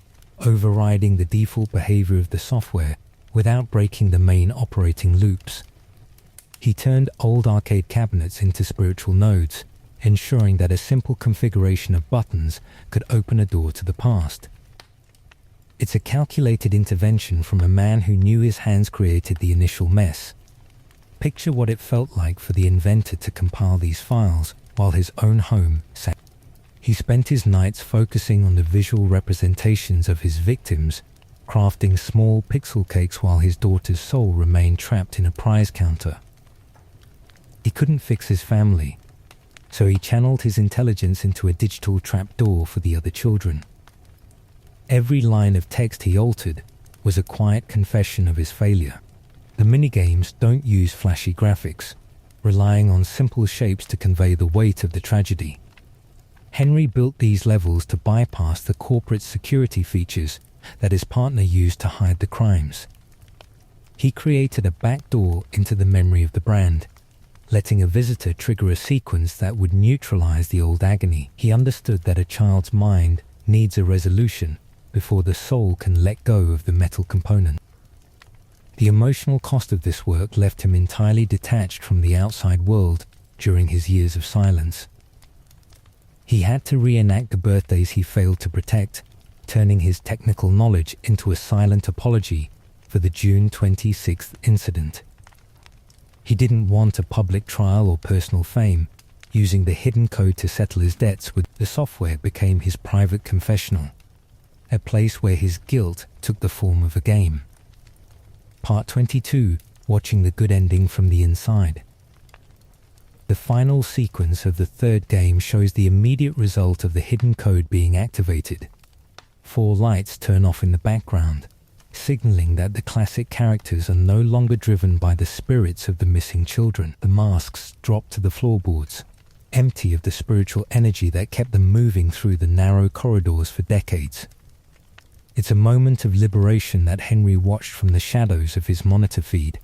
overriding the default behavior of the software without breaking the main operating loops. He turned old arcade cabinets into spiritual nodes, ensuring that a simple configuration of buttons could open a door to the past. It's a calculated intervention from a man who knew his hands created the initial mess. Picture what it felt like for the inventor to compile these files while his own home sat. He spent his nights focusing on the visual representations of his victims, crafting small pixel cakes while his daughter's soul remained trapped in a prize counter. He couldn't fix his family, so he channeled his intelligence into a digital trapdoor for the other children. Every line of text he altered was a quiet confession of his failure. The minigames don't use flashy graphics, relying on simple shapes to convey the weight of the tragedy. Henry built these levels to bypass the corporate security features that his partner used to hide the crimes. He created a backdoor into the memory of the brand, letting a visitor trigger a sequence that would neutralize the old agony. He understood that a child's mind needs a resolution before the soul can let go of the metal component. The emotional cost of this work left him entirely detached from the outside world during his years of silence. He had to reenact the birthdays he failed to protect, turning his technical knowledge into a silent apology for the June 26th incident. He didn't want a public trial or personal fame. Using the hidden code to settle his debts with the software became his private confessional, a place where his guilt took the form of a game. Part 22, Watching the Good Ending from the Inside. The final sequence of the third game shows the immediate result of the hidden code being activated. 4 lights turn off in the background, signaling that the classic characters are no longer driven by the spirits of the missing children. The masks drop to the floorboards, empty of the spiritual energy that kept them moving through the narrow corridors for decades. It's a moment of liberation that Henry watched from the shadows of his monitor feed.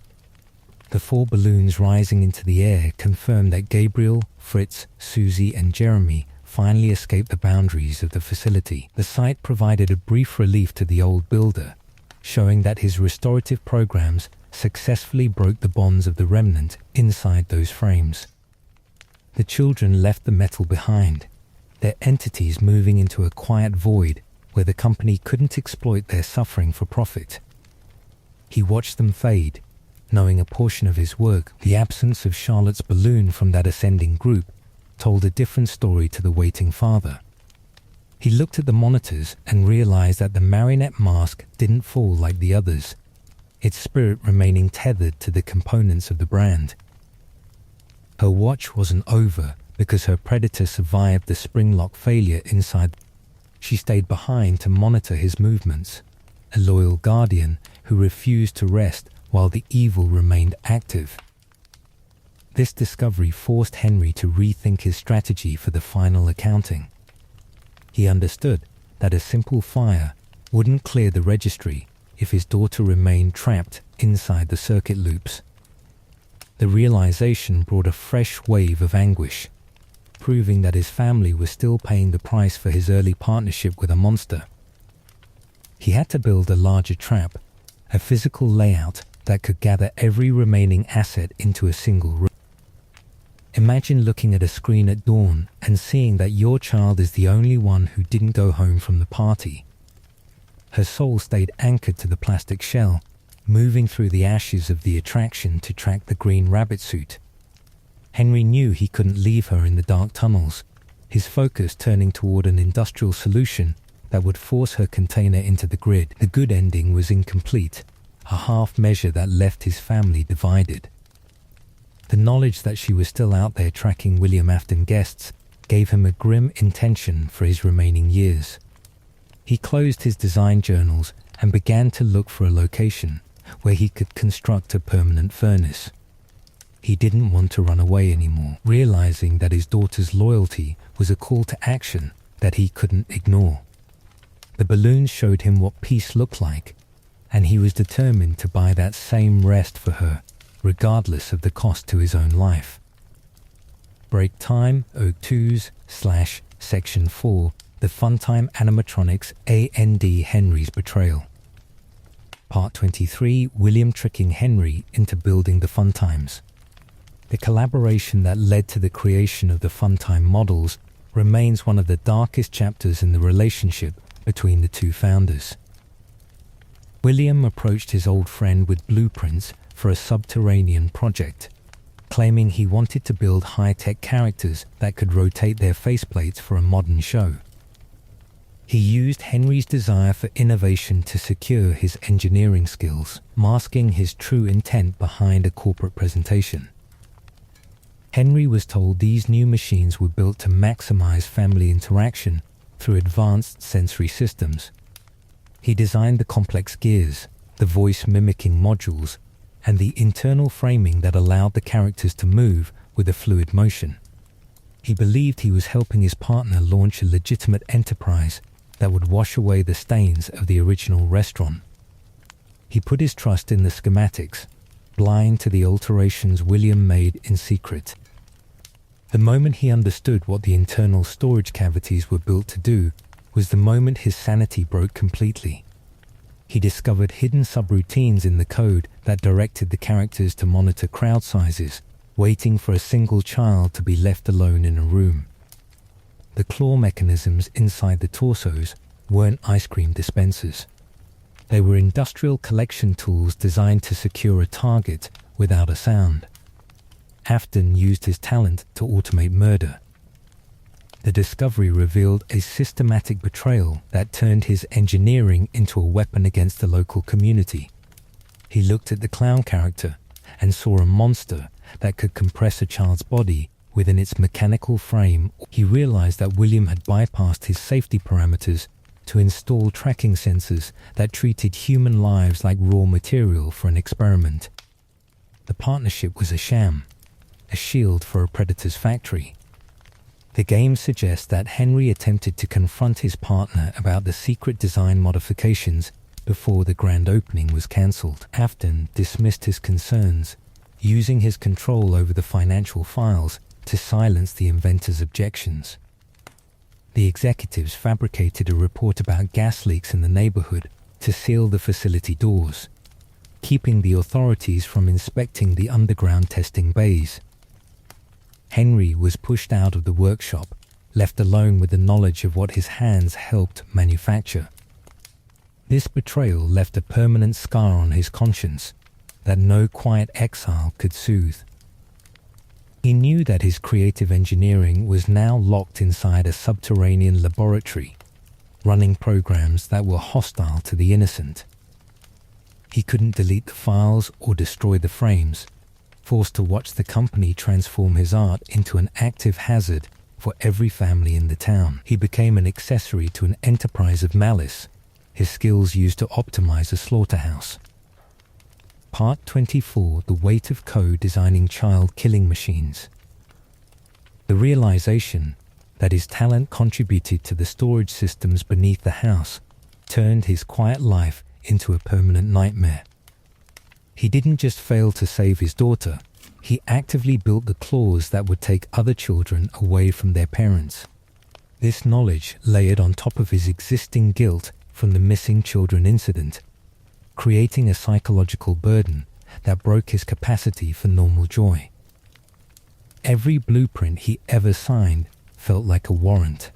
The 4 balloons rising into the air confirm that Gabriel, Fritz, Susie, and Jeremy finally escaped the boundaries of the facility. The sight provided a brief relief to the old builder, showing that his restorative programs successfully broke the bonds of the remnant inside those frames. The children left the metal behind, their entities moving into a quiet void where the company couldn't exploit their suffering for profit. He watched them fade, knowing a portion of his work, the absence of Charlotte's balloon from that ascending group, told a different story to the waiting father. He looked at the monitors and realized that the marionette mask didn't fall like the others, its spirit remaining tethered to the components of the brand. Her watch wasn't over because her predator survived the spring lock failure inside. She stayed behind to monitor his movements, a loyal guardian who refused to rest while the evil remained active. This discovery forced Henry to rethink his strategy for the final accounting. He understood that a simple fire wouldn't clear the registry if his daughter remained trapped inside the circuit loops. The realization brought a fresh wave of anguish, proving that his family was still paying the price for his early partnership with a monster. He had to build a larger trap, a physical layout that could gather every remaining asset into a single room. Imagine looking at a screen at dawn and seeing that your child is the only one who didn't go home from the party. Her soul stayed anchored to the plastic shell, moving through the ashes of the attraction to track the green rabbit suit. Henry knew he couldn't leave her in the dark tunnels, his focus turning toward an industrial solution that would force her container into the grid. The good ending was incomplete, a half measure that left his family divided. The knowledge that she was still out there tracking William Afton guests gave him a grim intention for his remaining years. He closed his design journals and began to look for a location where he could construct a permanent furnace. He didn't want to run away anymore, realizing that his daughter's loyalty was a call to action that he couldn't ignore. The balloons showed him what peace looked like, and he was determined to buy that same rest for her, regardless of the cost to his own life. Break time 02/Section 4, the Funtime Animatronics A&D Henry's Betrayal. Part 23, William tricking Henry into building the Funtimes. The collaboration that led to the creation of the Funtime models remains one of the darkest chapters in the relationship between the two founders. William approached his old friend with blueprints for a subterranean project, claiming he wanted to build high-tech characters that could rotate their faceplates for a modern show. He used Henry's desire for innovation to secure his engineering skills, masking his true intent behind a corporate presentation. Henry was told these new machines were built to maximize family interaction through advanced sensory systems. He designed the complex gears, the voice-mimicking modules, and the internal framing that allowed the characters to move with a fluid motion. He believed he was helping his partner launch a legitimate enterprise that would wash away the stains of the original restaurant. He put his trust in the schematics, blind to the alterations William made in secret. The moment he understood what the internal storage cavities were built to do was the moment his sanity broke completely. He discovered hidden subroutines in the code that directed the characters to monitor crowd sizes, waiting for a single child to be left alone in a room. The claw mechanisms inside the torsos weren't ice cream dispensers. They were industrial collection tools designed to secure a target without a sound. Afton used his talent to automate murder. The discovery revealed a systematic betrayal that turned his engineering into a weapon against the local community. He looked at the clown character and saw a monster that could compress a child's body within its mechanical frame. He realized that William had bypassed his safety parameters to install tracking sensors that treated human lives like raw material for an experiment. The partnership was a sham, a shield for a predator's factory. The game suggests that Henry attempted to confront his partner about the secret design modifications before the grand opening was cancelled. Afton dismissed his concerns, using his control over the financial files to silence the inventor's objections. The executives fabricated a report about gas leaks in the neighborhood to seal the facility doors, keeping the authorities from inspecting the underground testing bays. Henry was pushed out of the workshop, left alone with the knowledge of what his hands helped manufacture. This betrayal left a permanent scar on his conscience that no quiet exile could soothe. He knew that his creative engineering was now locked inside a subterranean laboratory, running programs that were hostile to the innocent. He couldn't delete the files or destroy the frames, forced to watch the company transform his art into an active hazard for every family in the town. He became an accessory to an enterprise of malice, his skills used to optimize a slaughterhouse. Part 24: The Weight of Co-Designing Child Killing Machines. The realization that his talent contributed to the storage systems beneath the house turned his quiet life into a permanent nightmare. He didn't just fail to save his daughter, he actively built the claws that would take other children away from their parents. This knowledge layered on top of his existing guilt from the missing children incident, creating a psychological burden that broke his capacity for normal joy. Every blueprint he ever signed felt like a warrant.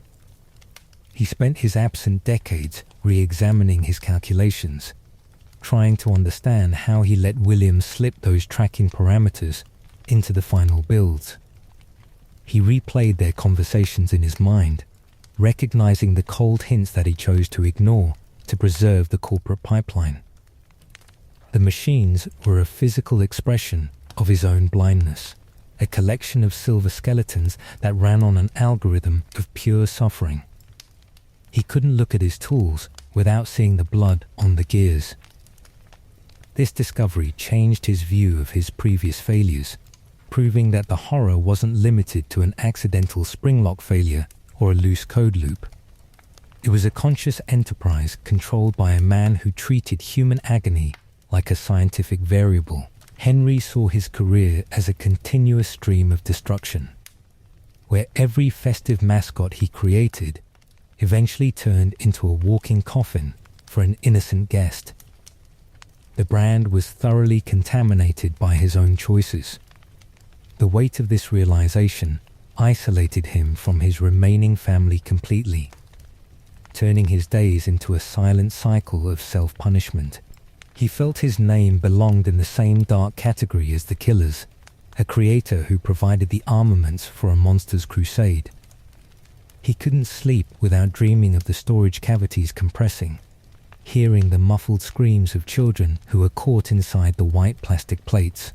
He spent his absent decades re-examining his calculations, trying to understand how he let William slip those tracking parameters into the final builds. He replayed their conversations in his mind, recognizing the cold hints that he chose to ignore to preserve the corporate pipeline. The machines were a physical expression of his own blindness, a collection of silver skeletons that ran on an algorithm of pure suffering. He couldn't look at his tools without seeing the blood on the gears. This discovery changed his view of his previous failures, proving that the horror wasn't limited to an accidental spring lock failure or a loose code loop. It was a conscious enterprise controlled by a man who treated human agony like a scientific variable. Henry saw his career as a continuous stream of destruction, where every festive mascot he created eventually turned into a walking coffin for an innocent guest. The brand was thoroughly contaminated by his own choices. The weight of this realization isolated him from his remaining family completely, turning his days into a silent cycle of self-punishment. He felt his name belonged in the same dark category as the killers, a creator who provided the armaments for a monster's crusade. He couldn't sleep without dreaming of the storage cavities compressing, hearing the muffled screams of children who were caught inside the white plastic plates.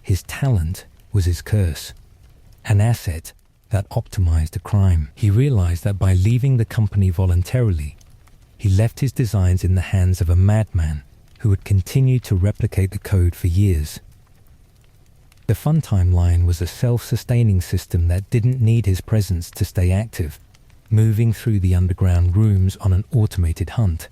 His talent was his curse, an asset that optimized a crime. He realized that by leaving the company voluntarily, he left his designs in the hands of a madman who would continue to replicate the code for years. The Funtime line was a self-sustaining system that didn't need his presence to stay active, moving through the underground rooms on an automated hunt.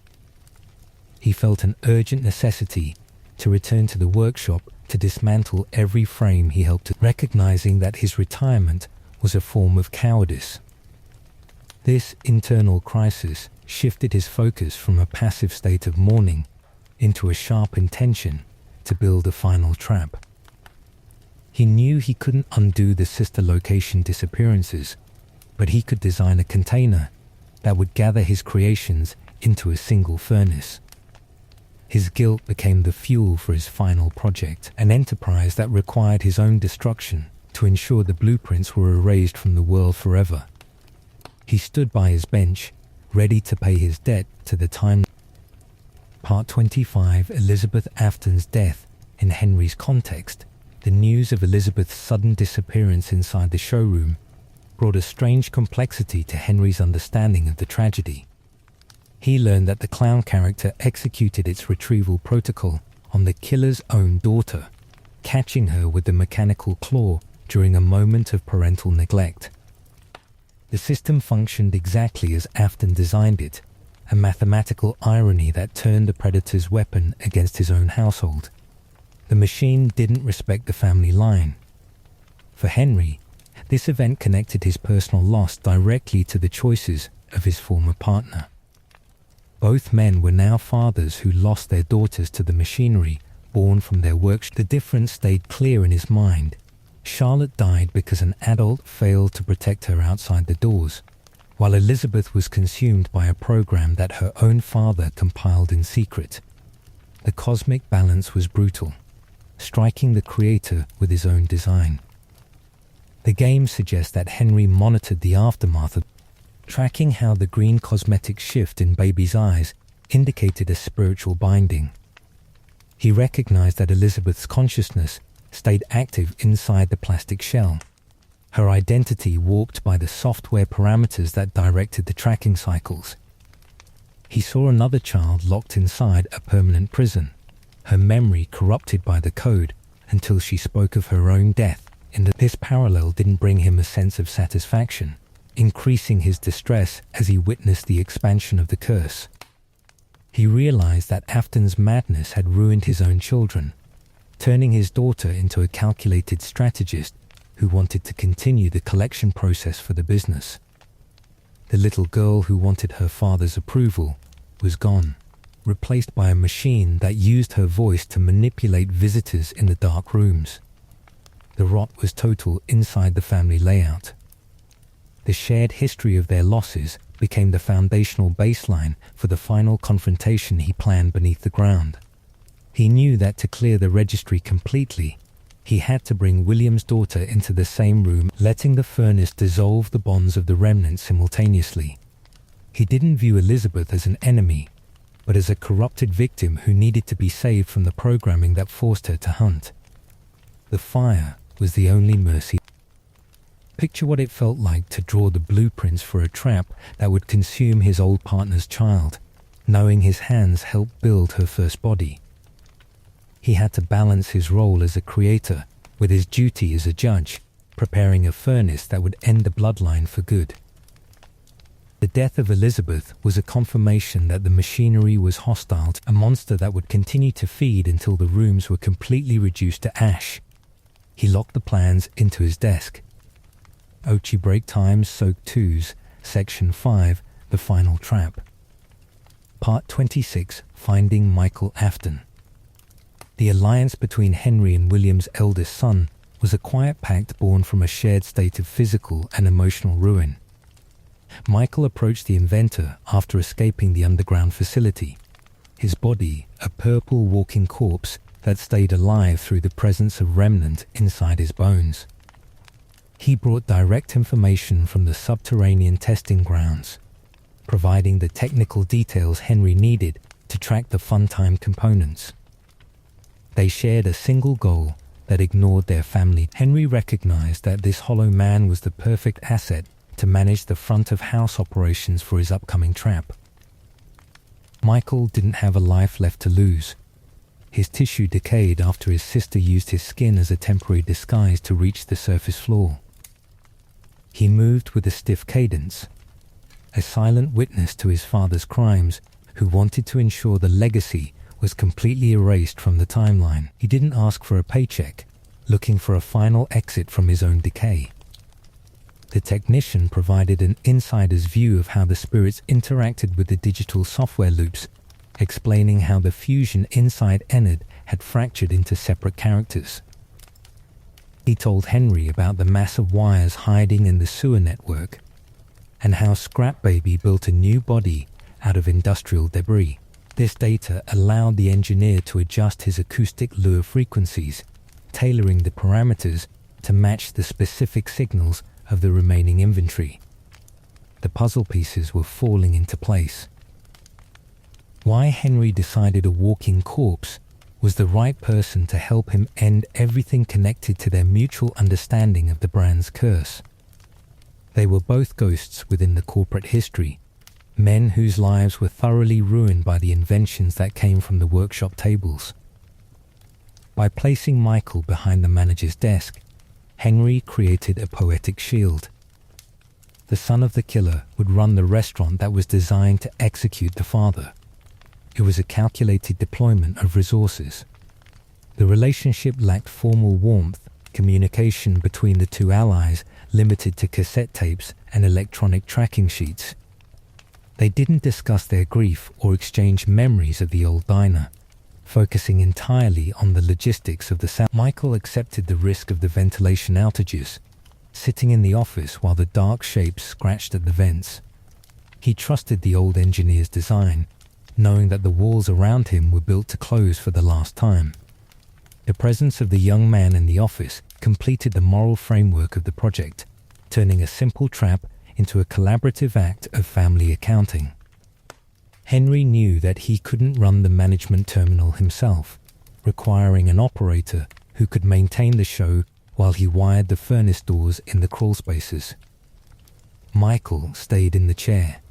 He felt an urgent necessity to return to the workshop to dismantle every frame he helped, recognizing that his retirement was a form of cowardice. This internal crisis shifted his focus from a passive state of mourning into a sharp intention to build a final trap. He knew he couldn't undo the sister location disappearances, but he could design a container that would gather his creations into a single furnace. His guilt became the fuel for his final project, an enterprise that required his own destruction to ensure the blueprints were erased from the world forever. He stood by his bench, ready to pay his debt to the time. Part 25: Elizabeth Afton's death. In Henry's context, the news of Elizabeth's sudden disappearance inside the showroom brought a strange complexity to Henry's understanding of the tragedy. He learned that the clown character executed its retrieval protocol on the killer's own daughter, catching her with the mechanical claw during a moment of parental neglect. The system functioned exactly as Afton designed it, a mathematical irony that turned the predator's weapon against his own household. The machine didn't respect the family line. For Henry, this event connected his personal loss directly to the choices of his former partner. Both men were now fathers who lost their daughters to the machinery born from their work. The difference stayed clear in his mind. Charlotte died because an adult failed to protect her outside the doors, while Elizabeth was consumed by a program that her own father compiled in secret. The cosmic balance was brutal, striking the creator with his own design. The game suggests that Henry monitored the aftermath of tracking how the green cosmetic shift in baby's eyes indicated a spiritual binding. He recognized that Elizabeth's consciousness stayed active inside the plastic shell, her identity warped by the software parameters that directed the tracking cycles. He saw another child locked inside a permanent prison, her memory corrupted by the code until she spoke of her own death. This parallel didn't bring him a sense of satisfaction, increasing his distress as he witnessed the expansion of the curse. He realized that Afton's madness had ruined his own children, turning his daughter into a calculated strategist who wanted to continue the collection process for the business. The little girl who wanted her father's approval was gone, replaced by a machine that used her voice to manipulate visitors in the dark rooms. The rot was total inside the family layout. The shared history of their losses became the foundational baseline for the final confrontation he planned beneath the ground. He knew that to clear the registry completely, he had to bring William's daughter into the same room, letting the furnace dissolve the bonds of the remnants simultaneously. He didn't view Elizabeth as an enemy, but as a corrupted victim who needed to be saved from the programming that forced her to hunt. The fire was the only mercy. Picture what it felt like to draw the blueprints for a trap that would consume his old partner's child, knowing his hands helped build her first body. He had to balance his role as a creator with his duty as a judge, preparing a furnace that would end the bloodline for good. The death of Elizabeth was a confirmation that the machinery was hostile, a monster that would continue to feed until the rooms were completely reduced to ash. He locked the plans into his desk. Ochi Break Times Soak 2's Section 5, The Final Trap. Part 26, Finding Michael Afton. The alliance between Henry and William's eldest son was a quiet pact born from a shared state of physical and emotional ruin. Michael approached the inventor after escaping the underground facility, his body a purple walking corpse that stayed alive through the presence of remnant inside his bones. He brought direct information from the subterranean testing grounds, providing the technical details Henry needed to track the funtime components. They shared a single goal that ignored their family. Henry recognized that this hollow man was the perfect asset to manage the front-of-house operations for his upcoming trap. Michael didn't have a life left to lose. His tissue decayed after his sister used his skin as a temporary disguise to reach the surface floor. He moved with a stiff cadence, a silent witness to his father's crimes who wanted to ensure the legacy was completely erased from the timeline. He didn't ask for a paycheck, looking for a final exit from his own decay. The technician provided an insider's view of how the spirits interacted with the digital software loops, explaining how the fusion inside Ennard had fractured into separate characters. He told Henry about the massive wires hiding in the sewer network, and how Scrap Baby built a new body out of industrial debris. This data allowed the engineer to adjust his acoustic lure frequencies, tailoring the parameters to match the specific signals of the remaining inventory. The puzzle pieces were falling into place. Why Henry decided a walking corpse was the right person to help him end everything connected to their mutual understanding of the brand's curse. They were both ghosts within the corporate history, men whose lives were thoroughly ruined by the inventions that came from the workshop tables. By placing Michael behind the manager's desk, Henry created a poetic shield. The son of the killer would run the restaurant that was designed to execute the father. It was a calculated deployment of resources. The relationship lacked formal warmth. Communication between the two allies limited to cassette tapes and electronic tracking sheets. They didn't discuss their grief or exchange memories of the old diner, focusing entirely on the logistics of the sound. Michael accepted the risk of the ventilation outages, sitting in the office while the dark shapes scratched at the vents. He trusted the old engineer's design, knowing that the walls around him were built to close for the last time. The presence of the young man in the office completed the moral framework of the project, turning a simple trap into a collaborative act of family accounting. Henry knew that he couldn't run the management terminal himself, requiring an operator who could maintain the show while he wired the furnace doors in the crawl spaces. Michael stayed in the chair,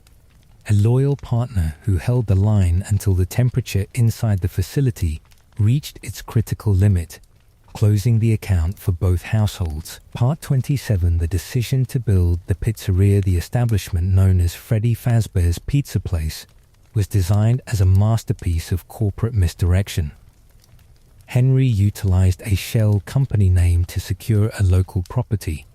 a loyal partner who held the line until the temperature inside the facility reached its critical limit, closing the account for both households. Part 27, the decision to build the pizzeria, the establishment known as Freddy Fazbear's Pizza Place, was designed as a masterpiece of corporate misdirection. Henry utilized a shell company name to secure a local property,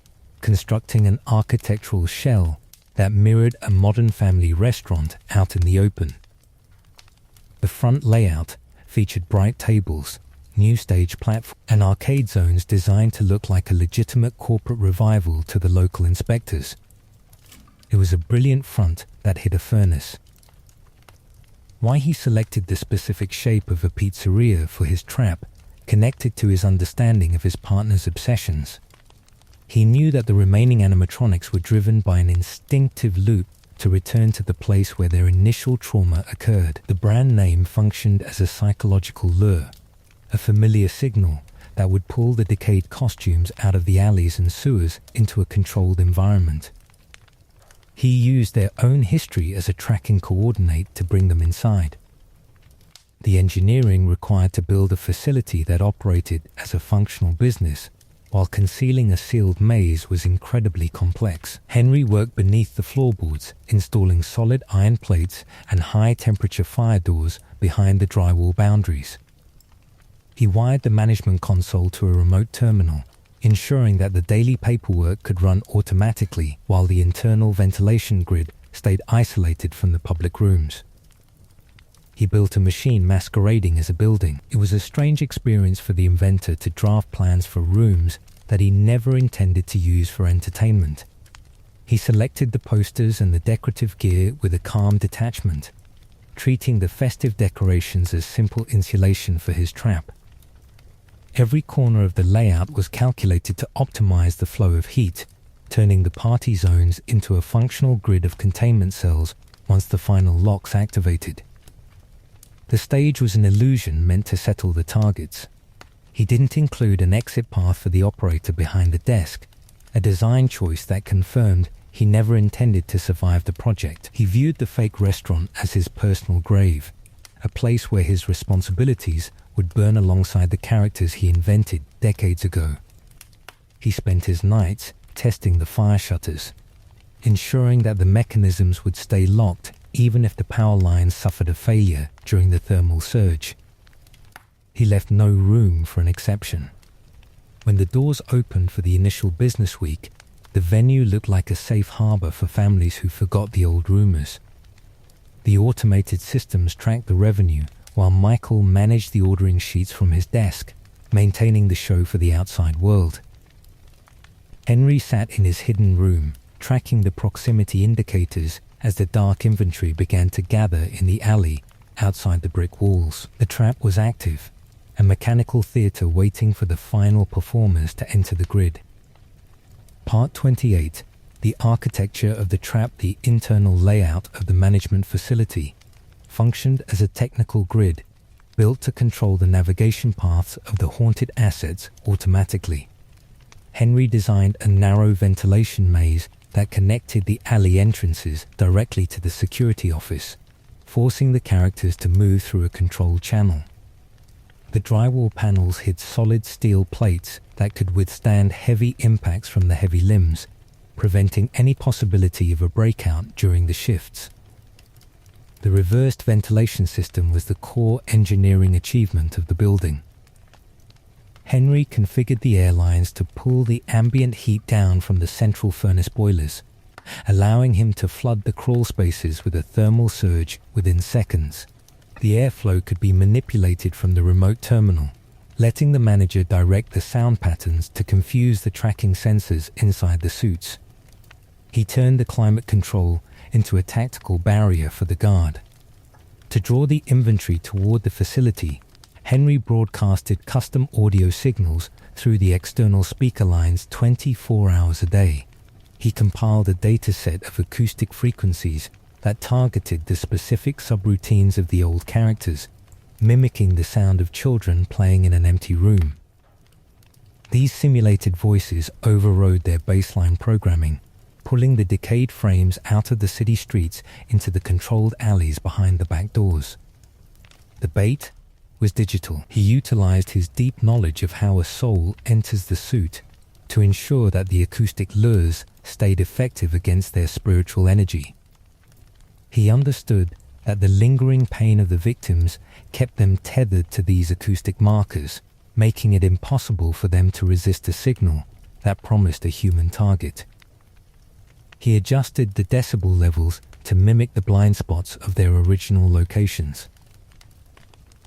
constructing an architectural shell that mirrored a modern family restaurant out in the open. The front layout featured bright tables, new stage platform, and arcade zones designed to look like a legitimate corporate revival to the local inspectors. It was a brilliant front that hid a furnace. Why he selected the specific shape of a pizzeria for his trap connected to his understanding of his partner's obsessions. He knew that the remaining animatronics were driven by an instinctive loop to return to the place where their initial trauma occurred. The brand name functioned as a psychological lure, a familiar signal that would pull the decayed costumes out of the alleys and sewers into a controlled environment. He used their own history as a tracking coordinate to bring them inside. The engineering required to build a facility that operated as a functional business while concealing a sealed maze was incredibly complex. Henry worked beneath the floorboards, installing solid iron plates and high-temperature fire doors behind the drywall boundaries. He wired the management console to a remote terminal, ensuring that the daily paperwork could run automatically while the internal ventilation grid stayed isolated from the public rooms. He built a machine masquerading as a building. It was a strange experience for the inventor to draft plans for rooms that he never intended to use for entertainment. He selected the posters and the decorative gear with a calm detachment, treating the festive decorations as simple insulation for his trap. Every corner of the layout was calculated to optimize the flow of heat, turning the party zones into a functional grid of containment cells once the final locks activated. The stage was an illusion meant to settle the targets. He didn't include an exit path for the operator behind the desk, a design choice that confirmed he never intended to survive the project. He viewed the fake restaurant as his personal grave, a place where his responsibilities would burn alongside the characters he invented decades ago. He spent his nights testing the fire shutters, ensuring that the mechanisms would stay locked even if the power lines suffered a failure during the thermal surge. He left no room for an exception. When the doors opened for the initial business week, the venue looked like a safe harbor for families who forgot the old rumors. The automated systems tracked the revenue while Michael managed the ordering sheets from his desk, maintaining the show for the outside world. Henry sat in his hidden room, tracking the proximity indicators as the dark inventory began to gather in the alley outside the brick walls. The trap was active, a mechanical theater waiting for the final performers to enter the grid. Part 28, the architecture of the trap, the internal layout of the management facility, functioned as a technical grid built to control the navigation paths of the haunted assets automatically. Henry designed a narrow ventilation maze that connected the alley entrances directly to the security office, forcing the characters to move through a controlled channel. The drywall panels hid solid steel plates that could withstand heavy impacts from the heavy limbs, preventing any possibility of a breakout during the shifts. The reversed ventilation system was the core engineering achievement of the building. Henry configured the air lines to pull the ambient heat down from the central furnace boilers, allowing him to flood the crawl spaces with a thermal surge within seconds. The airflow could be manipulated from the remote terminal, letting the manager direct the sound patterns to confuse the tracking sensors inside the suits. He turned the climate control into a tactical barrier for the guard. To draw the inventory toward the facility, Henry broadcasted custom audio signals through the external speaker lines 24 hours a day. He compiled a dataset of acoustic frequencies that targeted the specific subroutines of the old characters, mimicking the sound of children playing in an empty room. These simulated voices overrode their baseline programming, pulling the decayed frames out of the city streets into the controlled alleys behind the back doors. The bait? was digital. He utilized his deep knowledge of how a soul enters the suit to ensure that the acoustic lures stayed effective against their spiritual energy. He understood that the lingering pain of the victims kept them tethered to these acoustic markers, making it impossible for them to resist a signal that promised a human target. He adjusted the decibel levels to mimic the blind spots of their original locations,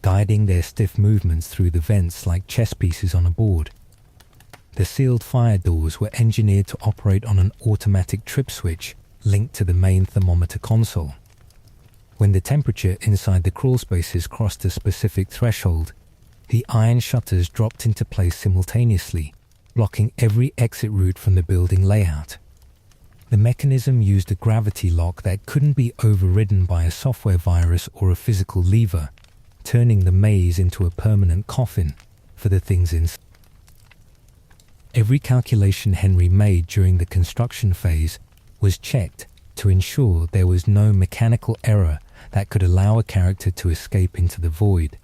guiding their stiff movements through the vents like chess pieces on a board. The sealed fire doors were engineered to operate on an automatic trip switch linked to the main thermometer console. When the temperature inside the crawl spaces crossed a specific threshold, the iron shutters dropped into place simultaneously, blocking every exit route from the building layout. The mechanism used a gravity lock that couldn't be overridden by a software virus or a physical lever, turning the maze into a permanent coffin for the things inside. Every calculation Henry made during the construction phase was checked to ensure there was no mechanical error that could allow a character to escape into the void.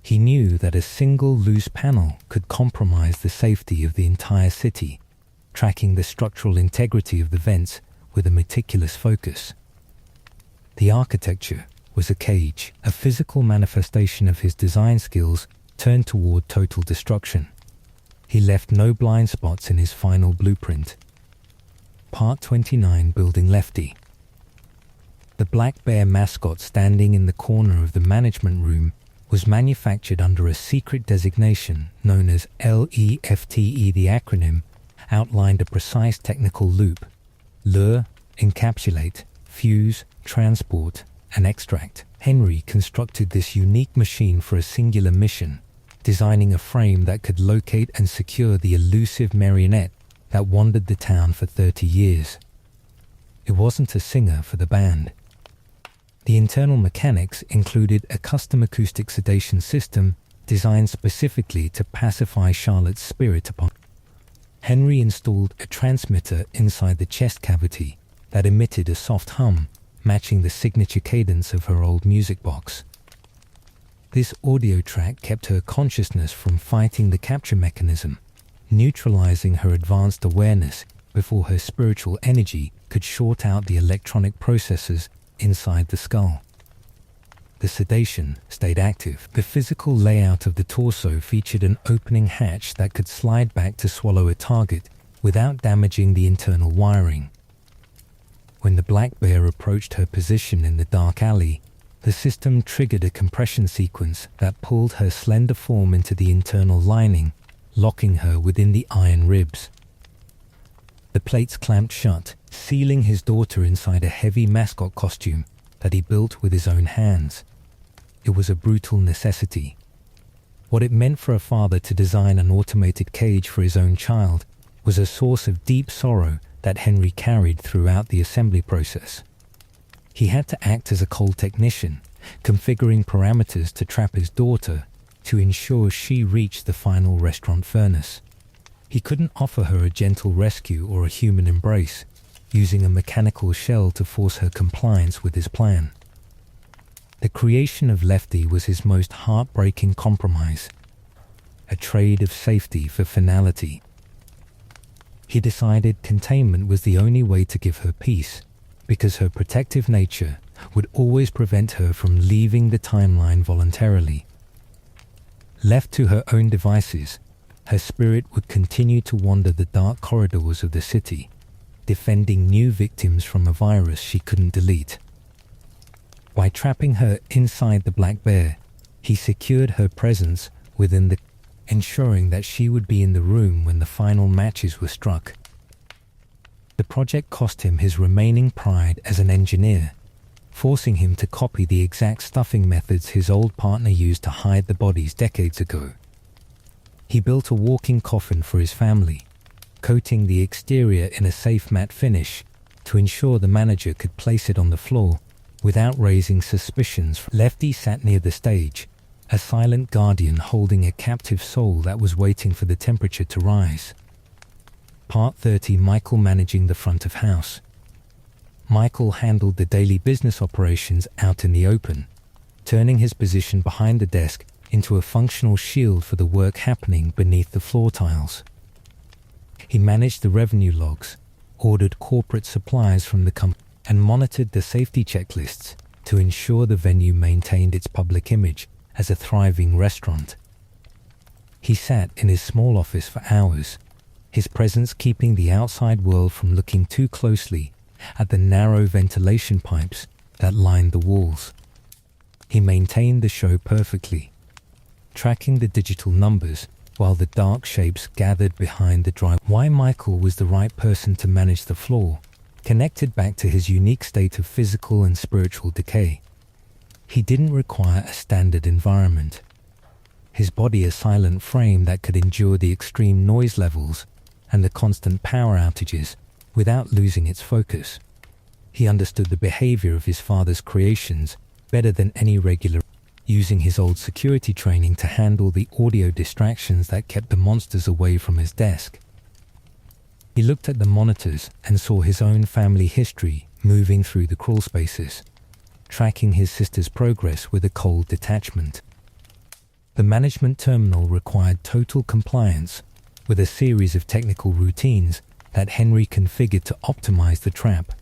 He knew that a single loose panel could compromise the safety of the entire city, tracking the structural integrity of the vents with a meticulous focus. The architecture was a cage, a physical manifestation of his design skills turned toward total destruction. He left no blind spots in his final blueprint. Part 29, Building Lefty. The Black Bear mascot standing in the corner of the management room was manufactured under a secret designation known as LEFTE. The acronym outlined a precise technical loop: lure, encapsulate, fuse, transport, and extract. Henry constructed this unique machine for a singular mission, designing a frame that could locate and secure the elusive marionette that wandered the town for 30 years. It wasn't a singer for the band. The internal mechanics included a custom acoustic sedation system designed specifically to pacify Charlotte's spirit upon. Henry installed a transmitter inside the chest cavity that emitted a soft hum, matching the signature cadence of her old music box. This audio track kept her consciousness from fighting the capture mechanism, neutralizing her advanced awareness before her spiritual energy could short out the electronic processors inside the skull. The sedation stayed active. The physical layout of the torso featured an opening hatch that could slide back to swallow a target without damaging the internal wiring. When the Black Bear approached her position in the dark alley, the system triggered a compression sequence that pulled her slender form into the internal lining, locking her within the iron ribs. The plates clamped shut, sealing his daughter inside a heavy mascot costume that he built with his own hands. It was a brutal necessity. What it meant for a father to design an automated cage for his own child was a source of deep sorrow that Henry carried throughout the assembly process. He had to act as a cold technician, configuring parameters to trap his daughter to ensure she reached the final restaurant furnace. He couldn't offer her a gentle rescue or a human embrace, using a mechanical shell to force her compliance with his plan. The creation of Lefty was his most heartbreaking compromise, a trade of safety for finality. He decided containment was the only way to give her peace, because her protective nature would always prevent her from leaving the timeline voluntarily. Left to her own devices, her spirit would continue to wander the dark corridors of the city, defending new victims from a virus she couldn't delete. By trapping her inside the Black Bear, he secured her presence within ensuring that she would be in the room when the final matches were struck. The project cost him his remaining pride as an engineer, forcing him to copy the exact stuffing methods his old partner used to hide the bodies decades ago. He built a walking coffin for his family, coating the exterior in a safe matte finish to ensure the manager could place it on the floor without raising suspicions. Lefty sat near the stage, a silent guardian holding a captive soul that was waiting for the temperature to rise. Part 30, Michael managing the front of house. Michael handled the daily business operations out in the open, turning his position behind the desk into a functional shield for the work happening beneath the floor tiles. He managed the revenue logs, ordered corporate supplies from the company, and monitored the safety checklists to ensure the venue maintained its public image as a thriving restaurant. He sat in his small office for hours, his presence keeping the outside world from looking too closely at the narrow ventilation pipes that lined the walls. He maintained the show perfectly, tracking the digital numbers while the dark shapes gathered behind the drywall. Why Michael was the right person to manage the floor connected back to his unique state of physical and spiritual decay. He didn't require a standard environment. His body a silent frame that could endure the extreme noise levels and the constant power outages without losing its focus. He understood the behavior of his father's creations better than any regular, using his old security training to handle the audio distractions that kept the monsters away from his desk. He looked at the monitors and saw his own family history moving through the crawl spaces, tracking his sister's progress with a cold detachment. The management terminal required total compliance with a series of technical routines that Henry configured to optimize the trap.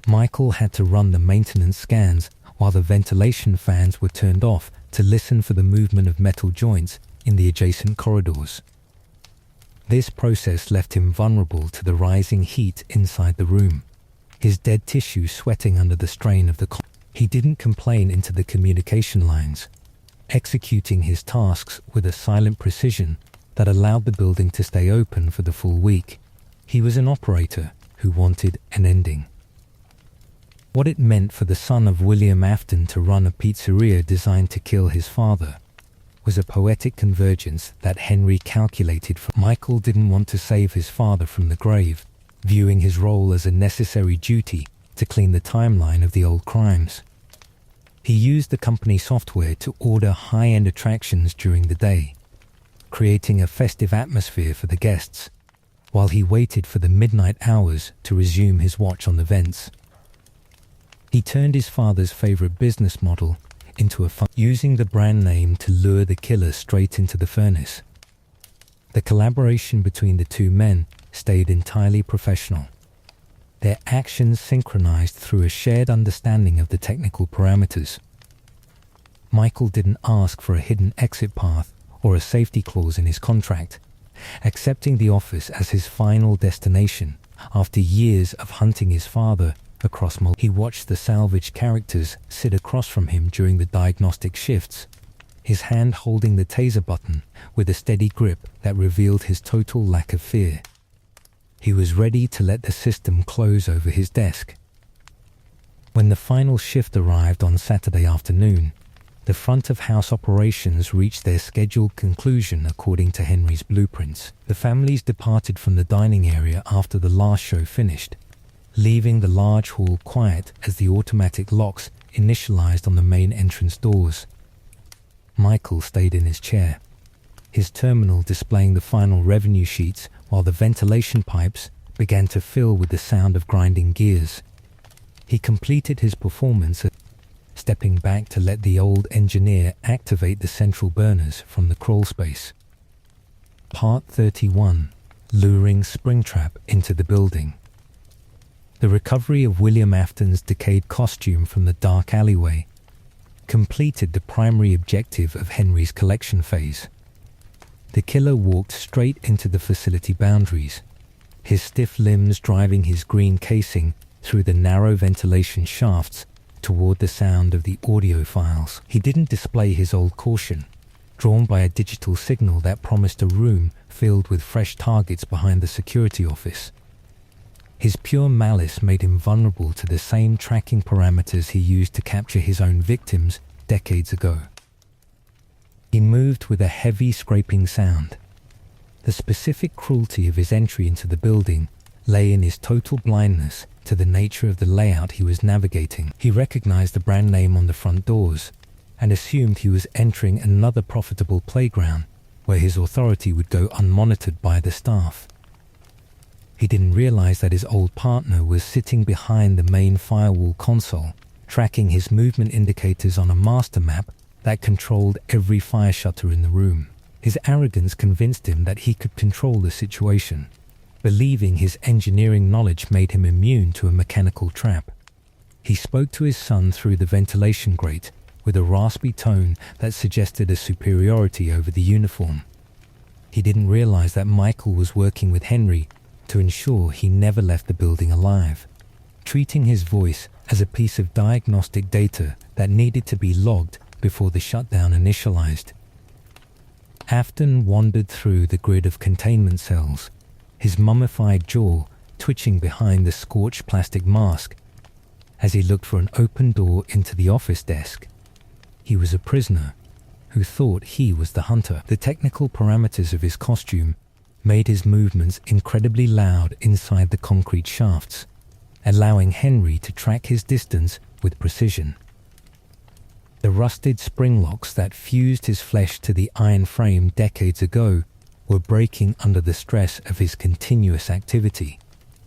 Michael had to run the maintenance scans while the ventilation fans were turned off to listen for the movement of metal joints in the adjacent corridors. This process left him vulnerable to the rising heat inside the room, his dead tissue sweating under the strain of the He didn't complain into the communication lines, executing his tasks with a silent precision that allowed the building to stay open for the full week. He was an operator who wanted an ending. What it meant for the son of William Afton to run a pizzeria designed to kill his father was a poetic convergence that Henry calculated for. Michael didn't want to save his father from the grave, viewing his role as a necessary duty to clean the timeline of the old crimes. He used the company software to order high-end attractions during the day, creating a festive atmosphere for the guests, while he waited for the midnight hours to resume his watch on the vents. He turned his father's favorite business model into using the brand name to lure the killer straight into the furnace. The collaboration between the two men stayed entirely professional, their actions synchronized through a shared understanding of the technical parameters. Michael didn't ask for a hidden exit path or a safety clause in his contract, accepting the office as his final destination after years of hunting his father across multiple. He watched the salvage characters sit across from him during the diagnostic shifts, his hand holding the taser button with a steady grip that revealed his total lack of fear. He was ready to let the system close over his desk. When the final shift arrived on Saturday afternoon, the front of house operations reached their scheduled conclusion according to Henry's blueprints. The families departed from the dining area after the last show finished, leaving the large hall quiet as the automatic locks initialized on the main entrance doors. Michael stayed in his chair, his terminal displaying the final revenue sheets while the ventilation pipes began to fill with the sound of grinding gears. He completed his performance, stepping back to let the old engineer activate the central burners from the crawl space. Part 31. Luring Springtrap into the building. The recovery of William Afton's decayed costume from the dark alleyway completed the primary objective of Henry's collection phase. The killer walked straight into the facility boundaries, his stiff limbs driving his green casing through the narrow ventilation shafts toward the sound of the audio files. He didn't display his old caution, drawn by a digital signal that promised a room filled with fresh targets behind the security office. His pure malice made him vulnerable to the same tracking parameters he used to capture his own victims decades ago. He moved with a heavy scraping sound. The specific cruelty of his entry into the building lay in his total blindness to the nature of the layout he was navigating. He recognized the brand name on the front doors and assumed he was entering another profitable playground where his authority would go unmonitored by the staff. He didn't realize that his old partner was sitting behind the main firewall console, tracking his movement indicators on a master map that controlled every fire shutter in the room. His arrogance convinced him that he could control the situation, believing his engineering knowledge made him immune to a mechanical trap. He spoke to his son through the ventilation grate with a raspy tone that suggested a superiority over the uniform. He didn't realize that Michael was working with Henry to ensure he never left the building alive, treating his voice as a piece of diagnostic data that needed to be logged before the shutdown initialized. Afton wandered through the grid of containment cells, his mummified jaw twitching behind the scorched plastic mask as he looked for an open door into the office desk. He was a prisoner who thought he was the hunter. The technical parameters of his costume made his movements incredibly loud inside the concrete shafts, allowing Henry to track his distance with precision. The rusted spring locks that fused his flesh to the iron frame decades ago were breaking under the stress of his continuous activity,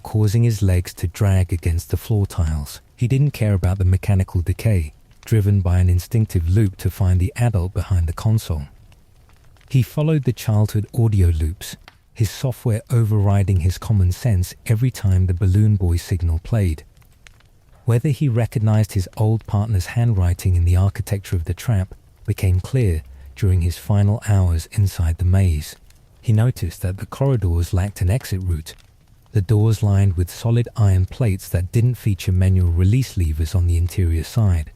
causing his legs to drag against the floor tiles. He didn't care about the mechanical decay, driven by an instinctive loop to find the adult behind the console. He followed the childhood audio loops, his software overriding his common sense every time the Balloon Boy signal played. Whether he recognized his old partner's handwriting in the architecture of the trap became clear during his final hours inside the maze. He noticed that the corridors lacked an exit route, the doors lined with solid iron plates that didn't feature manual release levers on the interior side.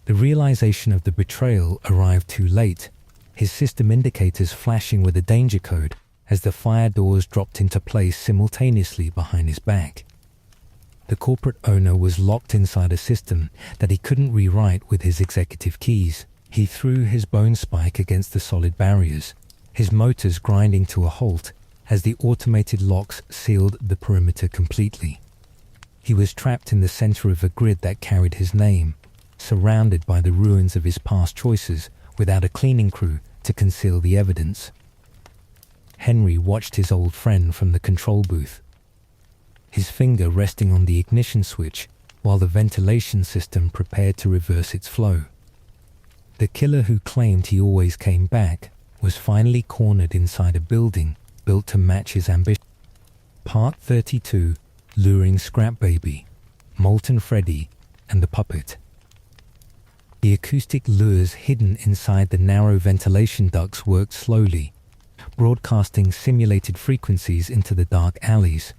The realization of the betrayal arrived too late, his system indicators flashing with a danger code as the fire doors dropped into place simultaneously behind his back. The corporate owner was locked inside a system that he couldn't rewrite with his executive keys. He threw his bone spike against the solid barriers, his motors grinding to a halt as the automated locks sealed the perimeter completely. He was trapped in the center of a grid that carried his name, surrounded by the ruins of his past choices without a cleaning crew to conceal the evidence. Henry watched his old friend from the control booth, his finger resting on the ignition switch while the ventilation system prepared to reverse its flow. The killer who claimed he always came back was finally cornered inside a building built to match his ambition. Part 32, Luring Scrap Baby, Molten Freddy, and the Puppet. The acoustic lures hidden inside the narrow ventilation ducts worked slowly, broadcasting simulated frequencies into the dark alleys.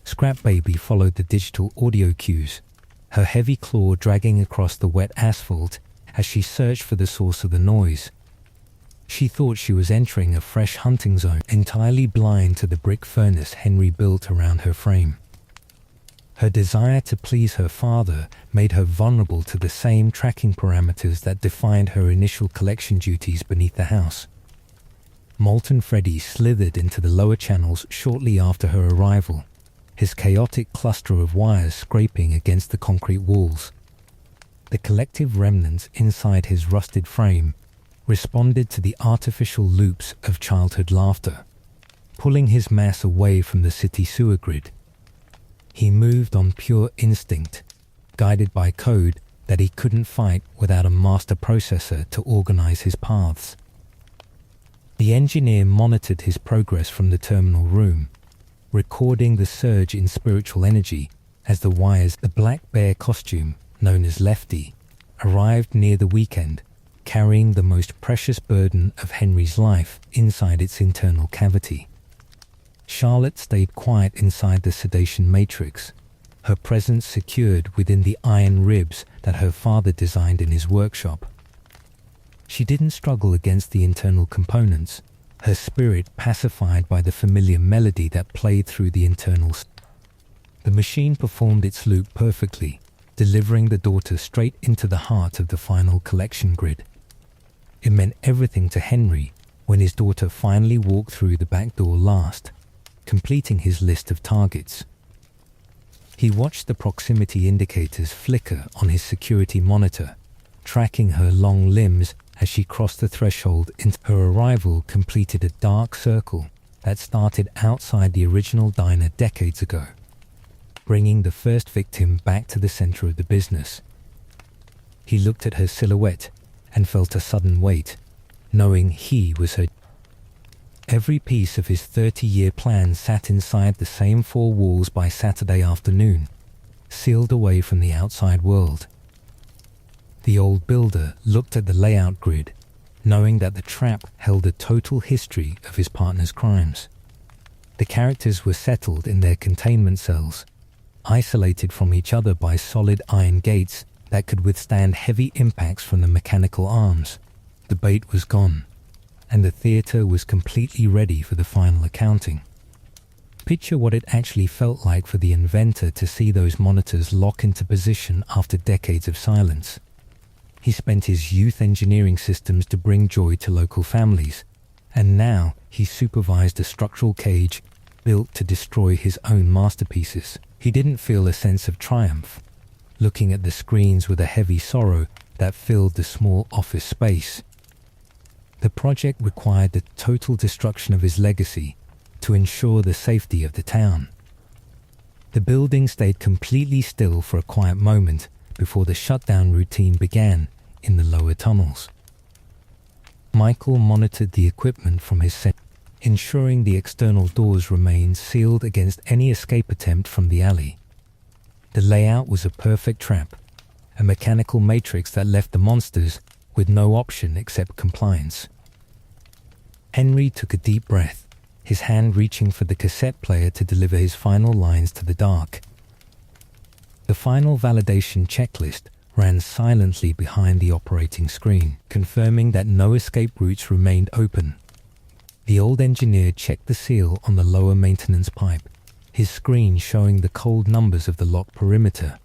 Scrap Baby followed the digital audio cues, her heavy claw dragging across the wet asphalt as she searched for the source of the noise. She thought she was entering a fresh hunting zone, entirely blind to the brick furnace Henry built around her frame. Her desire to please her father made her vulnerable to the same tracking parameters that defined her initial collection duties beneath the house. Molten Freddy slithered into the lower channels shortly after her arrival, his chaotic cluster of wires scraping against the concrete walls. The collective remnants inside his rusted frame responded to the artificial loops of childhood laughter, pulling his mass away from the city sewer grid. He moved on pure instinct, guided by code that he couldn't fight without a master processor to organize his paths. The engineer monitored his progress from the terminal room, recording the surge in spiritual energy as the wires, the black bear costume, known as Lefty, arrived near the weekend, carrying the most precious burden of Henry's life inside its internal cavity. Charlotte stayed quiet inside the sedation matrix, her presence secured within the iron ribs that her father designed in his workshop. She didn't struggle against the internal components, her spirit pacified by the familiar melody that played through the internals. The machine performed its loop perfectly, delivering the daughter straight into the heart of the final collection grid. It meant everything to Henry when his daughter finally walked through the back door last, completing his list of targets. He watched the proximity indicators flicker on his security monitor, tracking her long limbs as she crossed the threshold. Her arrival completed a dark circle that started outside the original diner decades ago. bringing the first victim back to the center of the business. He looked at her silhouette and felt a sudden weight, knowing he was her. Every piece of his 30-year plan sat inside the same four walls by Saturday afternoon, sealed away from the outside world. The old builder looked at the layout grid, knowing that the trap held a total history of his partner's crimes. The characters were settled in their containment cells, isolated from each other by solid iron gates that could withstand heavy impacts from the mechanical arms. The bait was gone, and the theater was completely ready for the final accounting. Picture what it actually felt like for the inventor to see those monitors lock into position after decades of silence. He spent his youth engineering systems to bring joy to local families, and now he supervised a structural cage built to destroy his own masterpieces. He didn't feel a sense of triumph, looking at the screens with a heavy sorrow that filled the small office space. The project required the total destruction of his legacy to ensure the safety of the town. The building stayed completely still for a quiet moment before the shutdown routine began in the lower tunnels. Michael monitored the equipment from his center, ensuring the external doors remained sealed against any escape attempt from the alley. The layout was a perfect trap, a mechanical matrix that left the monsters with no option except compliance. Henry took a deep breath, his hand reaching for the cassette player to deliver his final lines to the dark. The final validation checklist ran silently behind the operating screen, confirming that no escape routes remained open. The old engineer checked the seal on the lower maintenance pipe, his screen showing the cold numbers of the lock perimeter.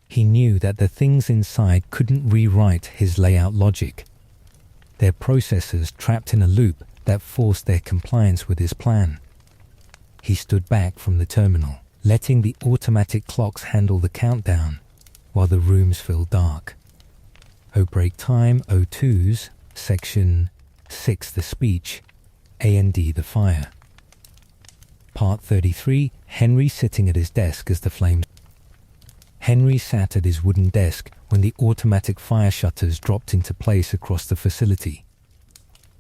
He knew that the things inside couldn't rewrite his layout logic. Their processors trapped in a loop that forced their compliance with his plan. He stood back from the terminal, letting the automatic clocks handle the countdown while the rooms filled dark. Outbreak time 02s, section 6 the speech, A&D the fire. Part 33, Henry sitting at his desk as the flames. Henry sat at his wooden desk when the automatic fire shutters dropped into place across the facility.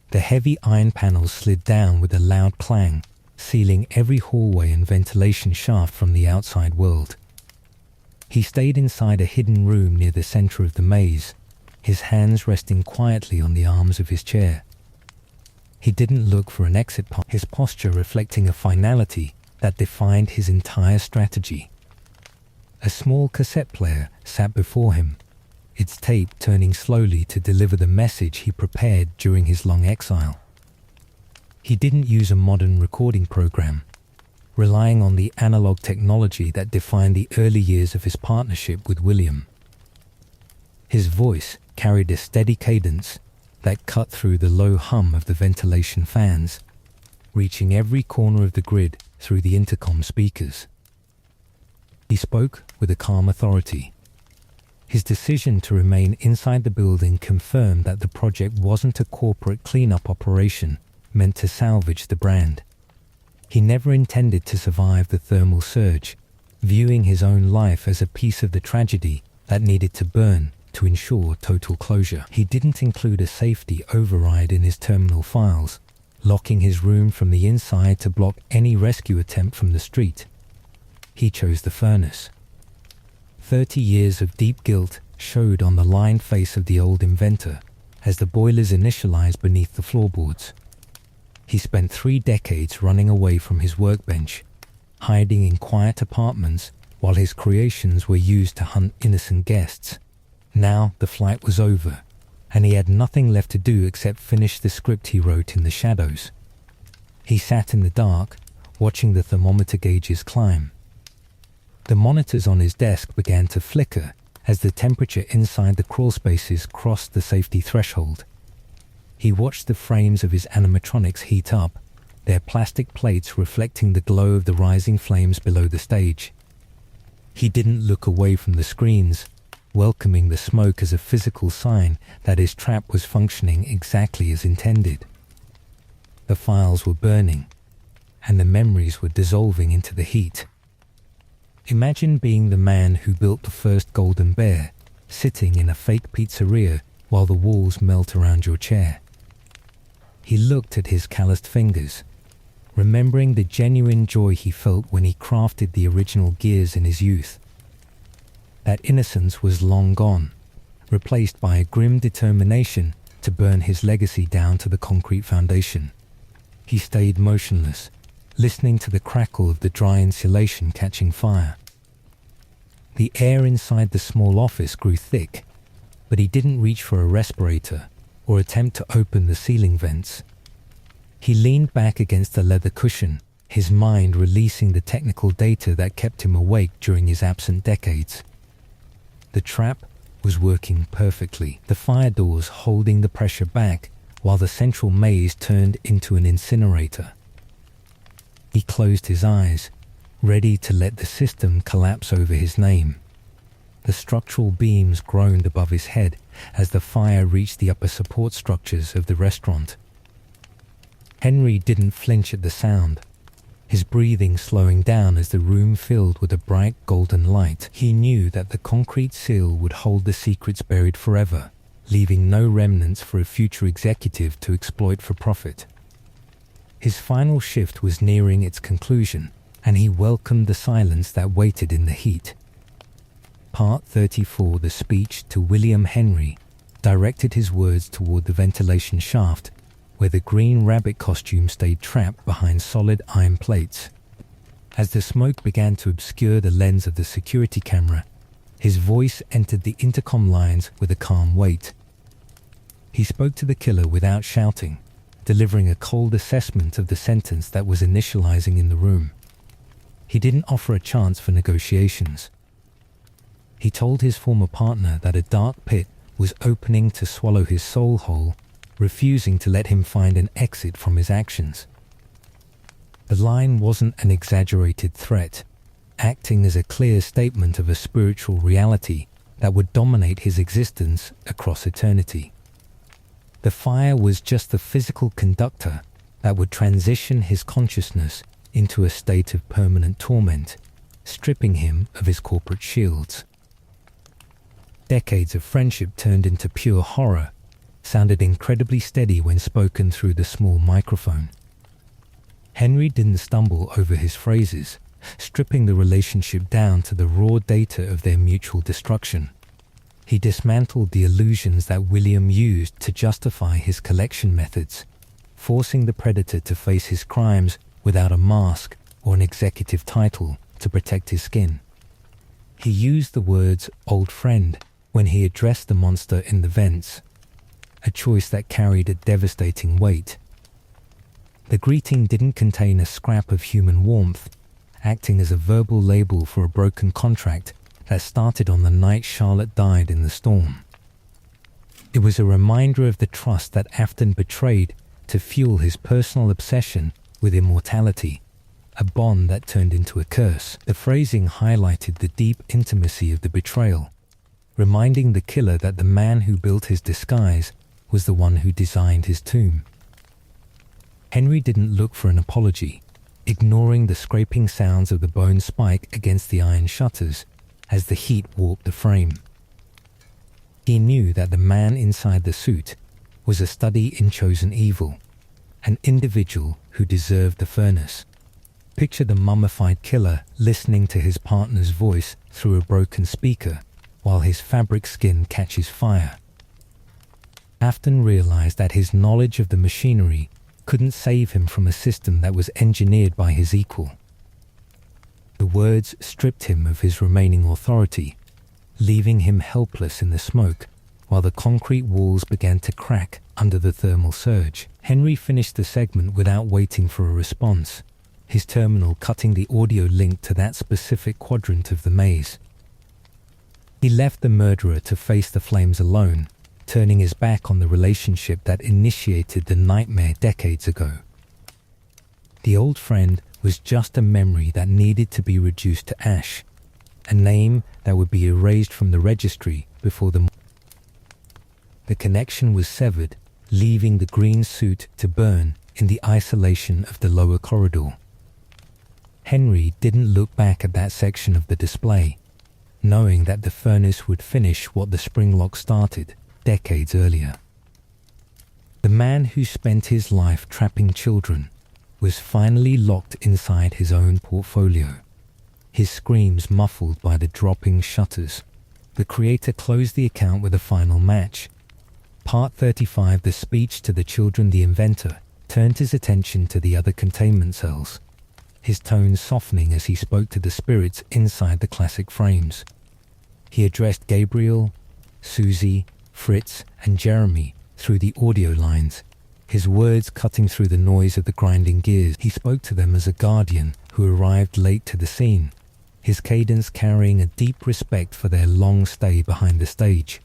The heavy iron panels slid down with a loud clang, sealing every hallway and ventilation shaft from the outside world. He stayed inside a hidden room near the center of the maze, his hands resting quietly on the arms of his chair. He didn't look for an exit path, his posture reflecting a finality that defined his entire strategy. A small cassette player sat before him, its tape turning slowly to deliver the message he prepared during his long exile. He didn't use a modern recording program, relying on the analog technology that defined the early years of his partnership with William. His voice carried a steady cadence that cut through the low hum of the ventilation fans, reaching every corner of the grid through the intercom speakers. He spoke with a calm authority. His decision to remain inside the building confirmed that the project wasn't a corporate cleanup operation meant to salvage the brand. He never intended to survive the thermal surge, viewing his own life as a piece of the tragedy that needed to burn to ensure total closure. He didn't include a safety override in his terminal files, locking his room from the inside to block any rescue attempt from the street. He chose the furnace. 30 years of deep guilt showed on the lined face of the old inventor as the boilers initialized beneath the floorboards. He spent 3 decades running away from his workbench, hiding in quiet apartments while his creations were used to hunt innocent guests. Now the flight was over, and he had nothing left to do except finish the script he wrote in the shadows. He sat in the dark, watching the thermometer gauges climb. The monitors on his desk began to flicker as the temperature inside the crawl spaces crossed the safety threshold. He watched the frames of his animatronics heat up, their plastic plates reflecting the glow of the rising flames below the stage. He didn't look away from the screens, welcoming the smoke as a physical sign that his trap was functioning exactly as intended. The files were burning, and the memories were dissolving into the heat. Imagine being the man who built the first golden bear, sitting in a fake pizzeria while the walls melt around your chair. He looked at his calloused fingers, remembering the genuine joy he felt when he crafted the original gears in his youth. That innocence was long gone, replaced by a grim determination to burn his legacy down to the concrete foundation. He stayed motionless, listening to the crackle of the dry insulation catching fire. The air inside the small office grew thick, but he didn't reach for a respirator or attempt to open the ceiling vents. He leaned back against the leather cushion, his mind releasing the technical data that kept him awake during his absent decades. The trap was working perfectly, the fire doors holding the pressure back while the central maze turned into an incinerator. He closed his eyes, ready to let the system collapse over his name. The structural beams groaned above his head as the fire reached the upper support structures of the restaurant. Henry didn't flinch at the sound, his breathing slowing down as the room filled with a bright golden light. He knew that the concrete seal would hold the secrets buried forever, leaving no remnants for a future executive to exploit for profit. His final shift was nearing its conclusion, and he welcomed the silence that waited in the heat. Part 34, the speech to William Henry, directed his words toward the ventilation shaft, where the green rabbit costume stayed trapped behind solid iron plates. As the smoke began to obscure the lens of the security camera, his voice entered the intercom lines with a calm weight. He spoke to the killer without shouting, delivering a cold assessment of the sentence that was initializing in the room. He didn't offer a chance for negotiations. He told his former partner that a dark pit was opening to swallow his soul whole, refusing to let him find an exit from his actions. The line wasn't an exaggerated threat, acting as a clear statement of a spiritual reality that would dominate his existence across eternity. The fire was just the physical conductor that would transition his consciousness into a state of permanent torment, stripping him of his corporate shields. Decades of friendship turned into pure horror, sounded incredibly steady when spoken through the small microphone. Henry didn't stumble over his phrases, stripping the relationship down to the raw data of their mutual destruction. He dismantled the illusions that William used to justify his collection methods, forcing the predator to face his crimes without a mask or an executive title to protect his skin. He used the words "old friend" when he addressed the monster in the vents, a choice that carried a devastating weight. The greeting didn't contain a scrap of human warmth, acting as a verbal label for a broken contract that started on the night Charlotte died in the storm. It was a reminder of the trust that Afton betrayed to fuel his personal obsession with immortality, a bond that turned into a curse. The phrasing highlighted the deep intimacy of the betrayal, reminding the killer that the man who built his disguise was the one who designed his tomb. Henry didn't look for an apology, ignoring the scraping sounds of the bone spike against the iron shutters as the heat warped the frame. He knew that the man inside the suit was a study in chosen evil, an individual who deserved the furnace. Picture the mummified killer listening to his partner's voice through a broken speaker while his fabric skin catches fire. Afton realized that his knowledge of the machinery couldn't save him from a system that was engineered by his equal. The words stripped him of his remaining authority, leaving him helpless in the smoke while the concrete walls began to crack under the thermal surge. Henry finished the segment without waiting for a response, his terminal cutting the audio link to that specific quadrant of the maze. He left the murderer to face the flames alone, turning his back on the relationship that initiated the nightmare decades ago. The old friend was just a memory that needed to be reduced to ash, a name that would be erased from the registry before the connection was severed, leaving the green suit to burn in the isolation of the lower corridor. Henry didn't look back at that section of the display, knowing that the furnace would finish what the spring lock started decades earlier. The man who spent his life trapping children was finally locked inside his own portfolio, his screams muffled by the dropping shutters. The creator closed the account with a final match. Part 35, the speech to the children. The inventor turned his attention to the other containment cells, his tone softening as he spoke to the spirits inside the classic frames. He addressed Gabriel, Susie, Fritz, and Jeremy through the audio lines, his words cutting through the noise of the grinding gears. He spoke to them as a guardian who arrived late to the scene, his cadence carrying a deep respect for their long stay behind the stage.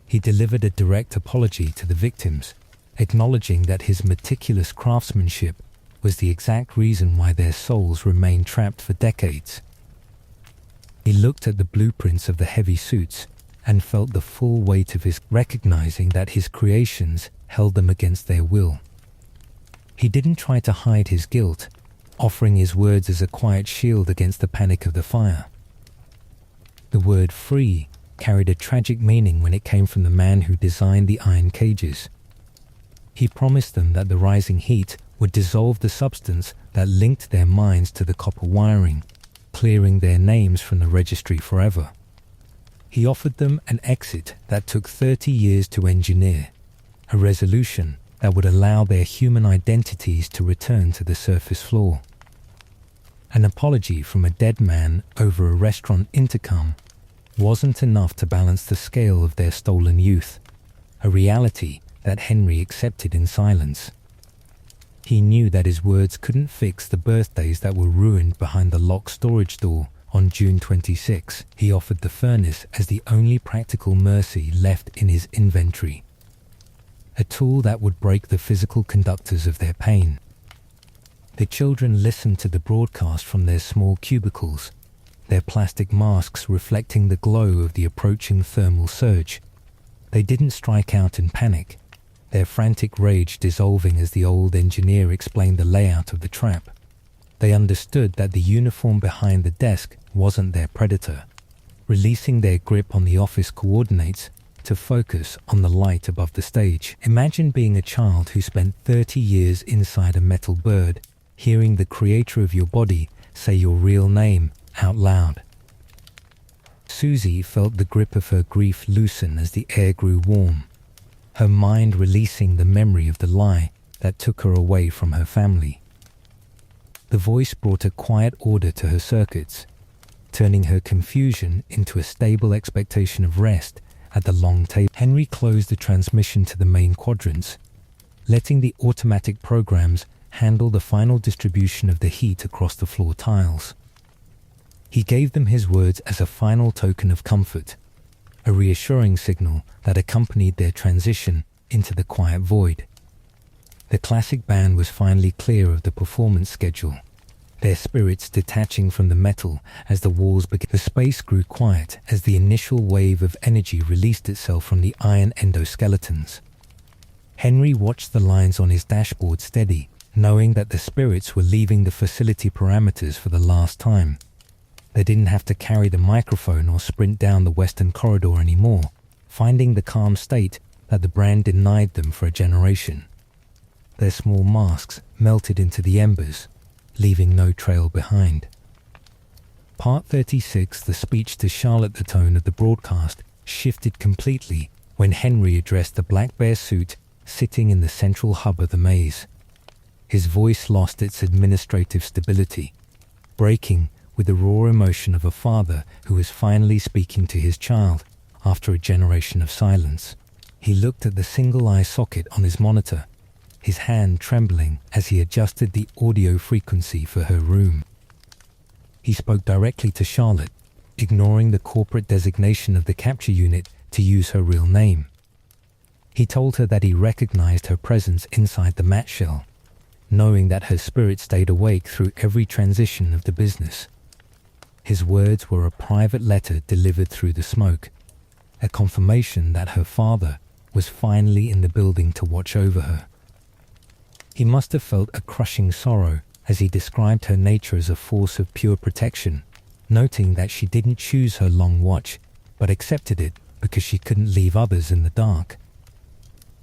He delivered a direct apology to the victims, acknowledging that his meticulous craftsmanship was the exact reason why their souls remained trapped for decades. He looked at the blueprints of the heavy suits and felt the full weight of his, recognizing that his creations held them against their will. He didn't try to hide his guilt, offering his words as a quiet shield against the panic of the fire. The word free carried a tragic meaning when it came from the man who designed the iron cages. He promised them that the rising heat would dissolve the substance that linked their minds to the copper wiring, clearing their names from the registry forever. He offered them an exit that took 30 years to engineer, a resolution that would allow their human identities to return to the surface floor. An apology from a dead man over a restaurant intercom wasn't enough to balance the scale of their stolen youth, a reality that Henry accepted in silence. He knew that his words couldn't fix the birthdays that were ruined behind the locked storage door. On June 26, he offered the furnace as the only practical mercy left in his inventory, a tool that would break the physical conductors of their pain. The children listened to the broadcast from their small cubicles, their plastic masks reflecting the glow of the approaching thermal surge. They didn't strike out in panic, their frantic rage dissolving as the old engineer explained the layout of the trap. They understood that the uniform behind the desk wasn't their predator, releasing their grip on the office coordinates to focus on the light above the stage. Imagine being a child who spent 30 years inside a metal bird, hearing the creator of your body say your real name out loud. Susie felt the grip of her grief loosen as the air grew warm, her mind releasing the memory of the lie that took her away from her family. The voice brought a quiet order to her circuits, turning her confusion into a stable expectation of rest at the long table. Henry closed the transmission to the main quadrants, letting the automatic programs handle the final distribution of the heat across the floor tiles. He gave them his words as a final token of comfort, a reassuring signal that accompanied their transition into the quiet void. The classic band was finally clear of the performance schedule, their spirits detaching from the metal as the walls began. The space grew quiet as the initial wave of energy released itself from the iron endoskeletons. Henry watched the lines on his dashboard steady, knowing that the spirits were leaving the facility parameters for the last time. They didn't have to carry the microphone or sprint down the western corridor anymore, finding the calm state that the brand denied them for a generation. Their small masks melted into the embers, leaving no trail behind. Part 36, the speech to Charlotte. The tone of the broadcast shifted completely when Henry addressed the black bear suit sitting in the central hub of the maze. His voice lost its administrative stability, breaking with the raw emotion of a father who is finally speaking to his child after a generation of silence. He looked at the single eye socket on his monitor, his hand trembling as he adjusted the audio frequency for her room. He spoke directly to Charlotte, ignoring the corporate designation of the capture unit to use her real name. He told her that he recognized her presence inside the mat shell, knowing that her spirit stayed awake through every transition of the business. His words were a private letter delivered through the smoke, a confirmation that her father was finally in the building to watch over her. He must have felt a crushing sorrow as he described her nature as a force of pure protection, noting that she didn't choose her long watch, but accepted it because she couldn't leave others in the dark.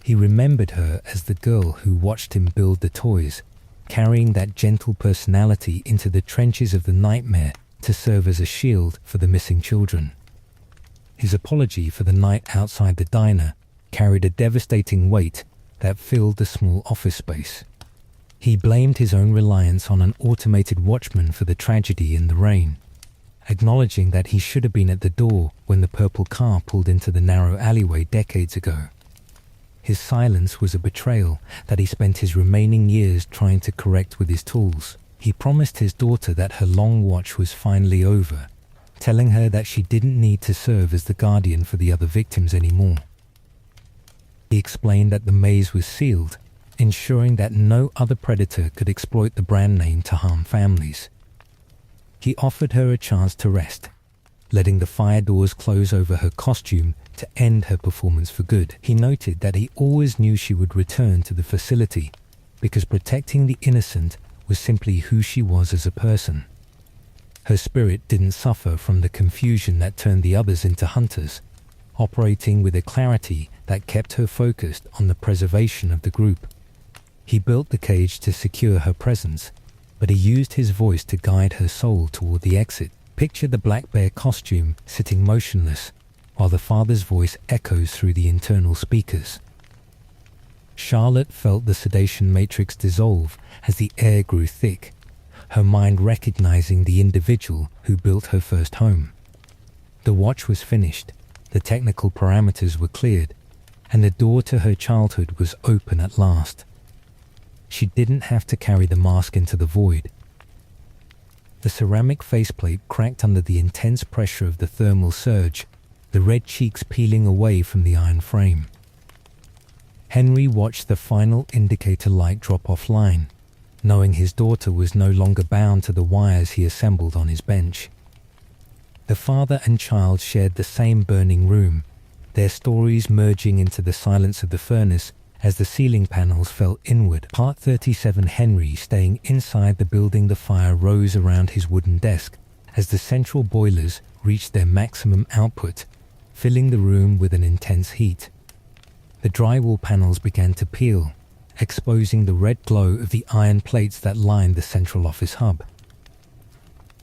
He remembered her as the girl who watched him build the toys, carrying that gentle personality into the trenches of the nightmare to serve as a shield for the missing children. His apology for the night outside the diner carried a devastating weight that filled the small office space. He blamed his own reliance on an automated watchman for the tragedy in the rain, acknowledging that he should have been at the door when the purple car pulled into the narrow alleyway decades ago. His silence was a betrayal that he spent his remaining years trying to correct with his tools. He promised his daughter that her long watch was finally over, telling her that she didn't need to serve as the guardian for the other victims anymore. He explained that the maze was sealed, ensuring that no other predator could exploit the brand name to harm families. He offered her a chance to rest, letting the fire doors close over her costume to end her performance for good. He noted that he always knew she would return to the facility because protecting the innocent was simply who she was as a person. Her spirit didn't suffer from the confusion that turned the others into hunters, operating with a clarity that kept her focused on the preservation of the group. He built the cage to secure her presence, but he used his voice to guide her soul toward the exit. Picture the black bear costume sitting motionless, while the father's voice echoes through the internal speakers. Charlotte felt the sedation matrix dissolve as the air grew thick, her mind recognizing the individual who built her first home. The watch was finished, the technical parameters were cleared, and the door to her childhood was open at last. She didn't have to carry the mask into the void. The ceramic faceplate cracked under the intense pressure of the thermal surge, the red cheeks peeling away from the iron frame. Henry watched the final indicator light drop offline, knowing his daughter was no longer bound to the wires he assembled on his bench. The father and child shared the same burning room, their stories merging into the silence of the furnace as the ceiling panels fell inward. Part 37. Henry, staying inside the building, the fire rose around his wooden desk as the central boilers reached their maximum output, filling the room with an intense heat. The drywall panels began to peel, exposing the red glow of the iron plates that lined the central office hub.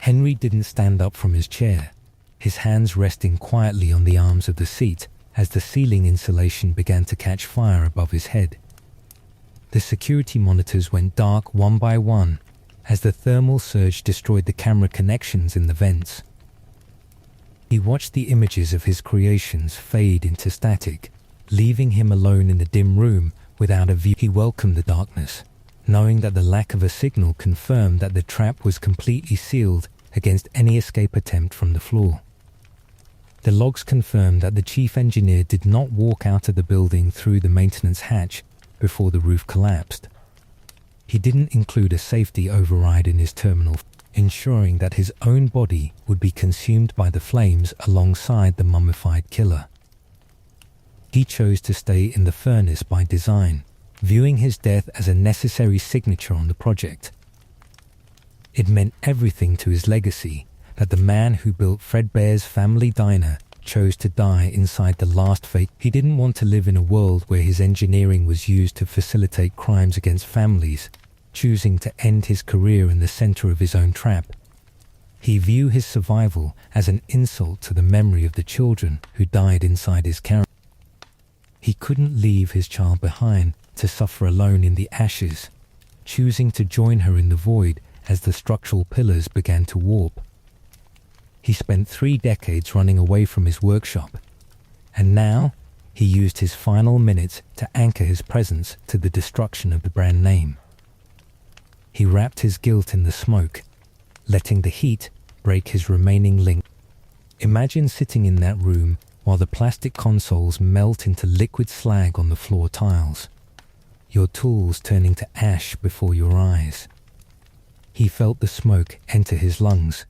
Henry didn't stand up from his chair, his hands resting quietly on the arms of the seat as the ceiling insulation began to catch fire above his head. The security monitors went dark one by one as the thermal surge destroyed the camera connections in the vents. He watched the images of his creations fade into static, leaving him alone in the dim room without a view. He welcomed the darkness, knowing that the lack of a signal confirmed that the trap was completely sealed against any escape attempt from the floor. The logs confirmed that the chief engineer did not walk out of the building through the maintenance hatch before the roof collapsed. He didn't include a safety override in his terminal, ensuring that his own body would be consumed by the flames alongside the mummified killer. He chose to stay in the furnace by design, viewing his death as a necessary signature on the project. It meant everything to his legacy that the man who built Fredbear's family diner chose to die inside the last fate. He didn't want to live in a world where his engineering was used to facilitate crimes against families, choosing to end his career in the center of his own trap. He viewed his survival as an insult to the memory of the children who died inside his character. He couldn't leave his child behind to suffer alone in the ashes, choosing to join her in the void as the structural pillars began to warp. He spent 3 decades running away from his workshop, and now he used his final minutes to anchor his presence to the destruction of the brand name. He wrapped his guilt in the smoke, letting the heat break his remaining link. Imagine sitting in that room while the plastic consoles melt into liquid slag on the floor tiles, your tools turning to ash before your eyes. He felt the smoke enter his lungs,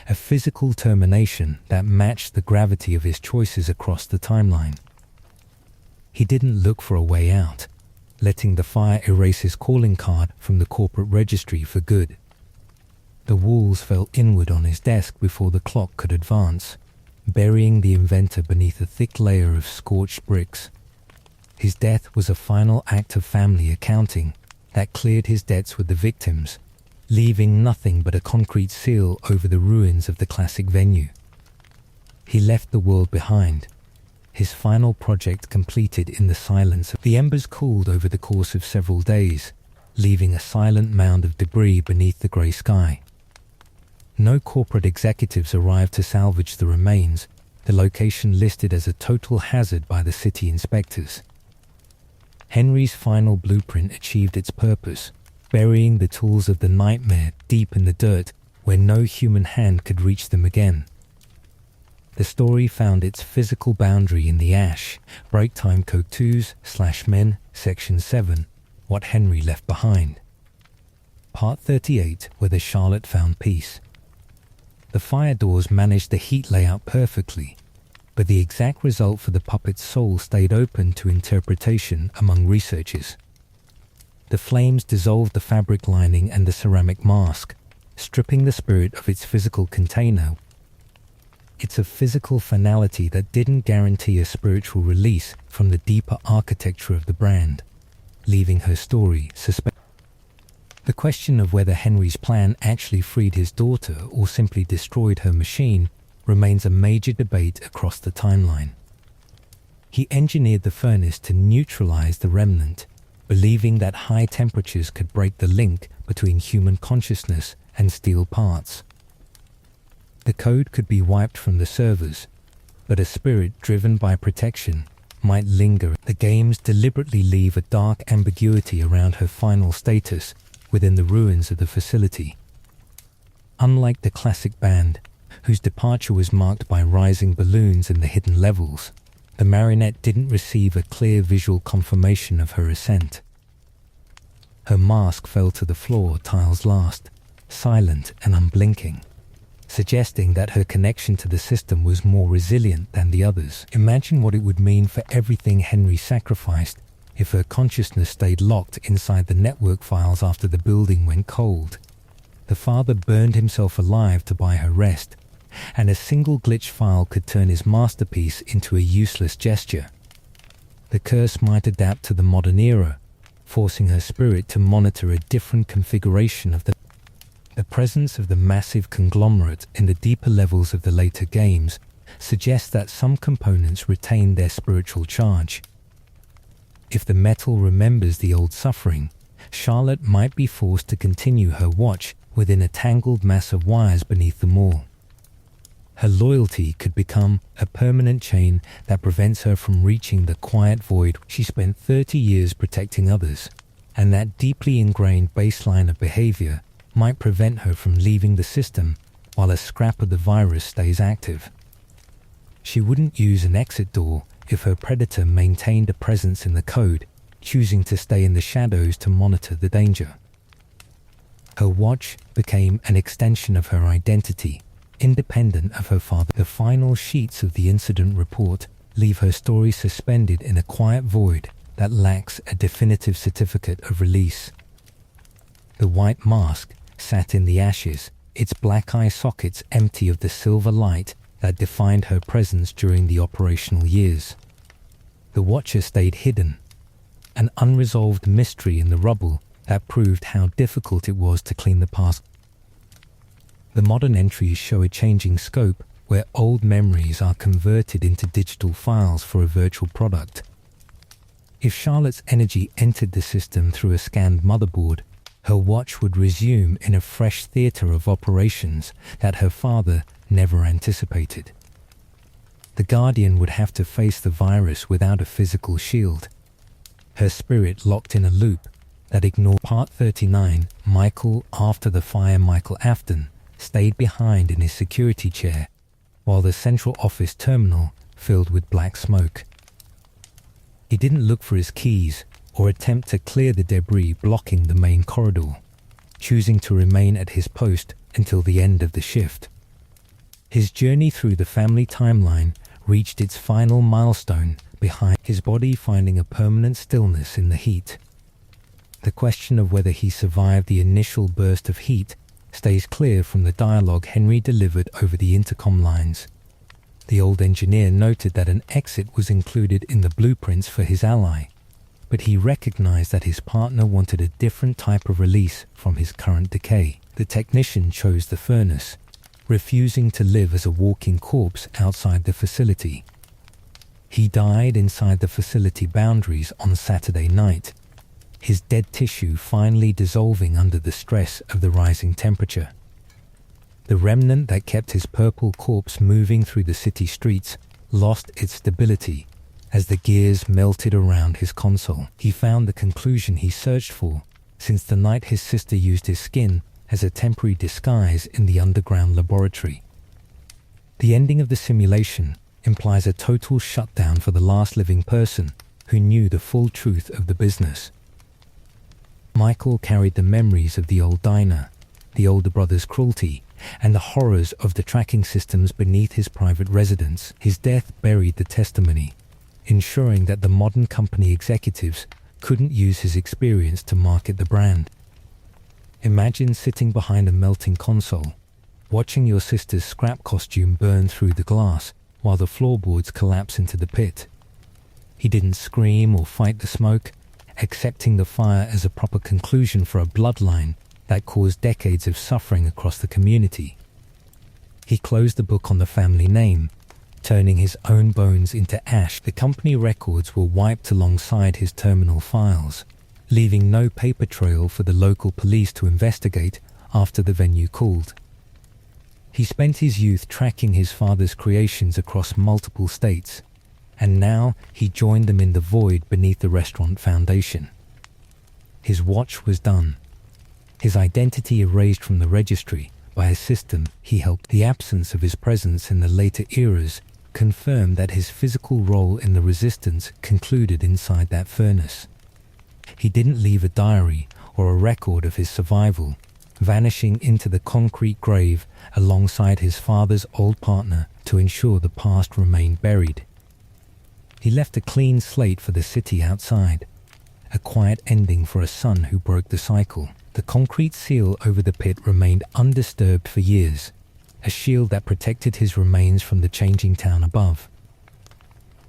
a physical termination that matched the gravity of his choices across the timeline. He didn't look for a way out, letting the fire erase his calling card from the corporate registry for good. The walls fell inward on his desk before the clock could advance, burying the inventor beneath a thick layer of scorched bricks. His death was a final act of family accounting that cleared his debts with the victims, leaving nothing but a concrete seal over the ruins of the classic venue. He left the world behind, his final project completed in the silence. The embers cooled over the course of several days, leaving a silent mound of debris beneath the grey sky. No corporate executives arrived to salvage the remains, the location listed as a total hazard by the city inspectors. Henry's final blueprint achieved its purpose, burying the tools of the nightmare deep in the dirt where no human hand could reach them again. The story found its physical boundary in the ash, Break Time Code 2/Men, Section 7, What Henry Left Behind. Part 38, Whether Charlotte Found Peace. The fire doors managed the heat layout perfectly, but the exact result for the puppet's soul stayed open to interpretation among researchers. The flames dissolved the fabric lining and the ceramic mask, stripping the spirit of its physical container. It's a physical finality that didn't guarantee a spiritual release from the deeper architecture of the brand, leaving her story suspect. The question of whether Henry's plan actually freed his daughter or simply destroyed her machine remains a major debate across the timeline. He engineered the furnace to neutralize the remnant, believing that high temperatures could break the link between human consciousness and steel parts. The code could be wiped from the servers, but a spirit driven by protection might linger. The games deliberately leave a dark ambiguity around her final status within the ruins of the facility. Unlike the classic band, whose departure was marked by rising balloons in the hidden levels, the marionette didn't receive a clear visual confirmation of her ascent. Her mask fell to the floor tiles last, silent and unblinking, suggesting that her connection to the system was more resilient than the others. Imagine what it would mean for everything Henry sacrificed if her consciousness stayed locked inside the network files after the building went cold. The father burned himself alive to buy her rest, and a single glitch file could turn his masterpiece into a useless gesture. The curse might adapt to the modern era, forcing her spirit to monitor a different configuration of the presence of the massive conglomerate in the deeper levels of the later games suggests that some components retain their spiritual charge. If the metal remembers the old suffering, Charlotte might be forced to continue her watch within a tangled mass of wires beneath them all. Her loyalty could become a permanent chain that prevents her from reaching the quiet void she spent 30 years protecting others, and that deeply ingrained baseline of behavior might prevent her from leaving the system while a scrap of the virus stays active. She wouldn't use an exit door if her predator maintained a presence in the code, choosing to stay in the shadows to monitor the danger. Her watch became an extension of her identity, independent of her father. The final sheets of the incident report leave her story suspended in a quiet void that lacks a definitive certificate of release. The white mask sat in the ashes, its black eye sockets empty of the silver light that defined her presence during the operational years. The Watcher stayed hidden, an unresolved mystery in the rubble that proved how difficult it was to clean the past. The modern entries show a changing scope where old memories are converted into digital files for a virtual product. If Charlotte's energy entered the system through a scanned motherboard, her watch would resume in a fresh theater of operations that her father never anticipated. The Guardian would have to face the virus without a physical shield, her spirit locked in a loop that ignored. Part 39, Michael After the Fire. Michael Afton stayed behind in his security chair while the central office terminal filled with black smoke. He didn't look for his keys or attempt to clear the debris blocking the main corridor, choosing to remain at his post until the end of the shift. His journey through the family timeline reached its final milestone behind his body finding a permanent stillness in the heat. The question of whether he survived the initial burst of heat stays clear from the dialogue Henry delivered over the intercom lines. The old engineer noted that an exit was included in the blueprints for his ally, but he recognized that his partner wanted a different type of release from his current decay. The technician chose the furnace, refusing to live as a walking corpse outside the facility. He died inside the facility boundaries on Saturday night, his dead tissue finally dissolving under the stress of the rising temperature. The remnant that kept his purple corpse moving through the city streets lost its stability as the gears melted around his console. He found the conclusion he searched for since the night his sister used his skin as a temporary disguise in the underground laboratory. The ending of the simulation implies a total shutdown for the last living person who knew the full truth of the business. Michael carried the memories of the old diner, the older brother's cruelty, and the horrors of the tracking systems beneath his private residence. His death buried the testimony, ensuring that the modern company executives couldn't use his experience to market the brand. Imagine sitting behind a melting console, watching your sister's scrap costume burn through the glass while the floorboards collapse into the pit. He didn't scream or fight the smoke, accepting the fire as a proper conclusion for a bloodline that caused decades of suffering across the community. He closed the book on the family name, turning his own bones into ash. The company records were wiped alongside his terminal files, leaving no paper trail for the local police to investigate after the venue cooled. He spent his youth tracking his father's creations across multiple states, and now he joined them in the void beneath the restaurant foundation. His watch was done, his identity erased from the registry by a system he helped. The absence of his presence in the later eras confirmed that his physical role in the resistance concluded inside that furnace. He didn't leave a diary or a record of his survival, vanishing into the concrete grave alongside his father's old partner to ensure the past remained buried. He left a clean slate for the city outside, a quiet ending for a son who broke the cycle. The concrete seal over the pit remained undisturbed for years, a shield that protected his remains from the changing town above.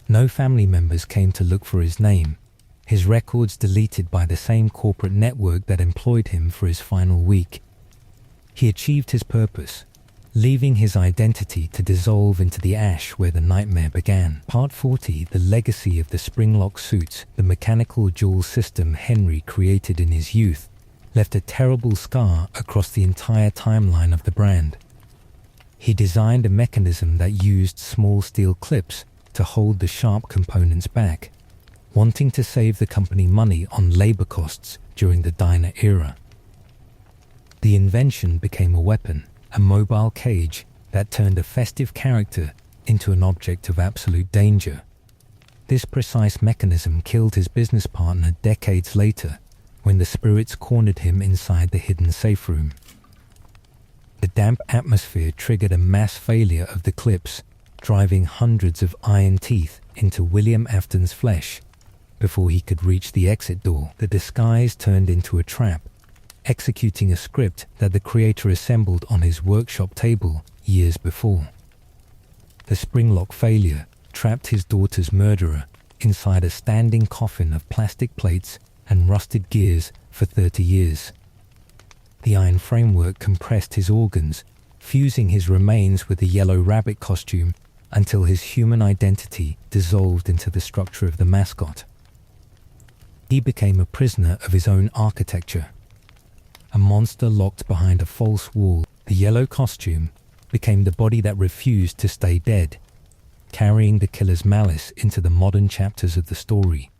No family members came to look for his name, his records deleted by the same corporate network that employed him for his final week. He achieved his purpose, leaving his identity to dissolve into the ash where the nightmare began. Part 40, the legacy of the spring-lock suits, the mechanical dual system Henry created in his youth, left a terrible scar across the entire timeline of the brand. He designed a mechanism that used small steel clips to hold the sharp components back, wanting to save the company money on labor costs during the diner era. The invention became a weapon, a mobile cage that turned a festive character into an object of absolute danger. This precise mechanism killed his business partner decades later when the spirits cornered him inside the hidden safe room. The damp atmosphere triggered a mass failure of the clips, driving hundreds of iron teeth into William Afton's flesh before he could reach the exit door. The disguise turned into a trap, executing a script that the creator assembled on his workshop table years before. The springlock failure trapped his daughter's murderer inside a standing coffin of plastic plates and rusted gears for 30 years. The iron framework compressed his organs, fusing his remains with the yellow rabbit costume until his human identity dissolved into the structure of the mascot. He became a prisoner of his own architecture. A monster locked behind a false wall, the yellow costume became the body that refused to stay dead, carrying the killer's malice into the modern chapters of the story.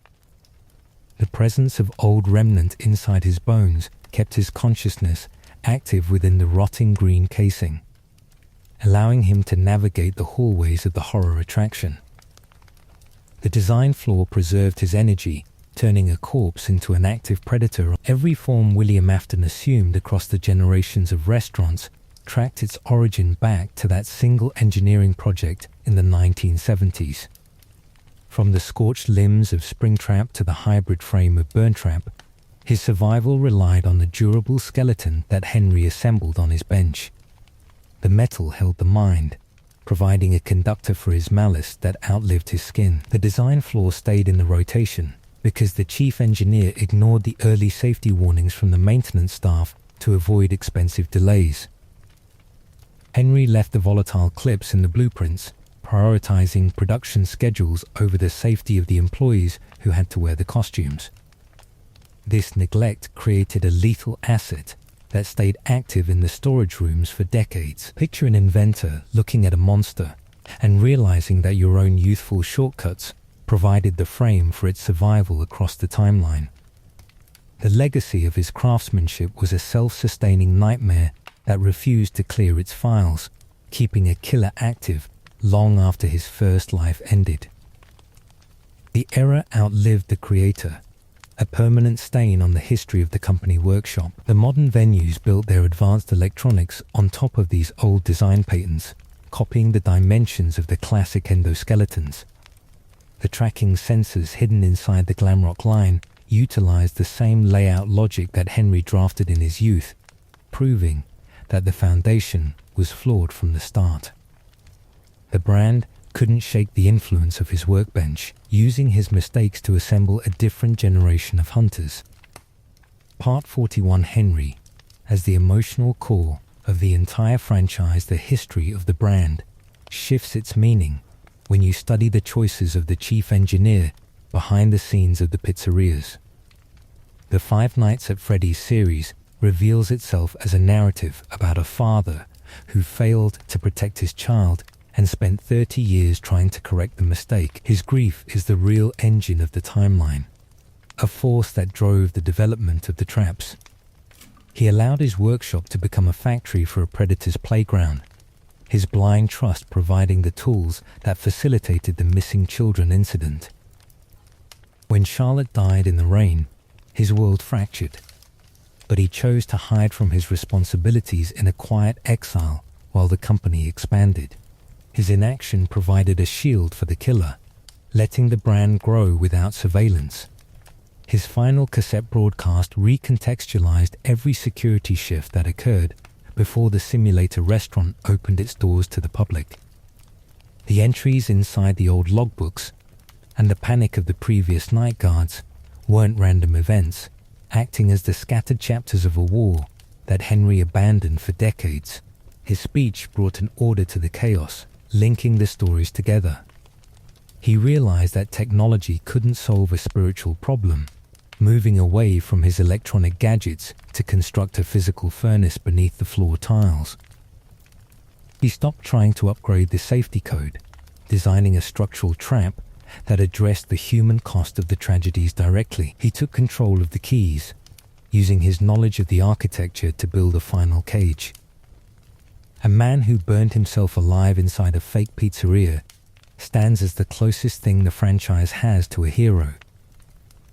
The presence of old remnant inside his bones kept his consciousness active within the rotting green casing, allowing him to navigate the hallways of the horror attraction. The design flaw preserved his energy, turning a corpse into an active predator. Every form William Afton assumed across the generations of restaurants tracked its origin back to that single engineering project in the 1970s. From the scorched limbs of Springtrap to the hybrid frame of Burntrap, His survival relied on the durable skeleton that Henry assembled on his bench. The metal held the mind, providing a conductor for his malice that outlived his skin. The design flaw stayed in the rotation because the chief engineer ignored the early safety warnings from the maintenance staff to avoid expensive delays. Henry left the volatile clips in the blueprints, prioritizing production schedules over the safety of the employees who had to wear the costumes. This neglect created a lethal asset that stayed active in the storage rooms for decades. Picture an inventor looking at a monster and realizing that your own youthful shortcuts provided the frame for its survival across the timeline. The legacy of his craftsmanship was a self-sustaining nightmare that refused to clear its files, keeping a killer active long after his first life ended. The era outlived the creator, a permanent stain on the history of the company workshop. The modern venues built their advanced electronics on top of these old design patents, copying the dimensions of the classic endoskeletons. The tracking sensors hidden inside the Glamrock line utilized the same layout logic that Henry drafted in his youth, proving that the foundation was flawed from the start. The brand couldn't shake the influence of his workbench, using his mistakes to assemble a different generation of hunters. Part 41 Henry, as the emotional core of the entire franchise, the history of the brand, shifts its meaning when you study the choices of the chief engineer behind the scenes of the pizzerias. The Five Nights at Freddy's series reveals itself as a narrative about a father who failed to protect his child and spent 30 years trying to correct the mistake. His grief is the real engine of the timeline, a force that drove the development of the traps. He allowed his workshop to become a factory for a predator's playground, his blind trust providing the tools that facilitated the missing children incident. When Charlotte died in the rain, his world fractured, but he chose to hide from his responsibilities in a quiet exile while the company expanded. His inaction provided a shield for the killer, letting the brand grow without surveillance. His final cassette broadcast recontextualized every security shift that occurred before the simulator restaurant opened its doors to the public. The entries inside the old logbooks and the panic of the previous night guards weren't random events, acting as the scattered chapters of a war that Henry abandoned for decades. His speech brought an order to the chaos, linking the stories together. He realized that technology couldn't solve a spiritual problem, moving away from his electronic gadgets to construct a physical furnace beneath the floor tiles. He stopped trying to upgrade the safety code, designing a structural trap that addressed the human cost of the tragedies directly. He took control of the keys, using his knowledge of the architecture to build a final cage. A man who burned himself alive inside a fake pizzeria stands as the closest thing the franchise has to a hero.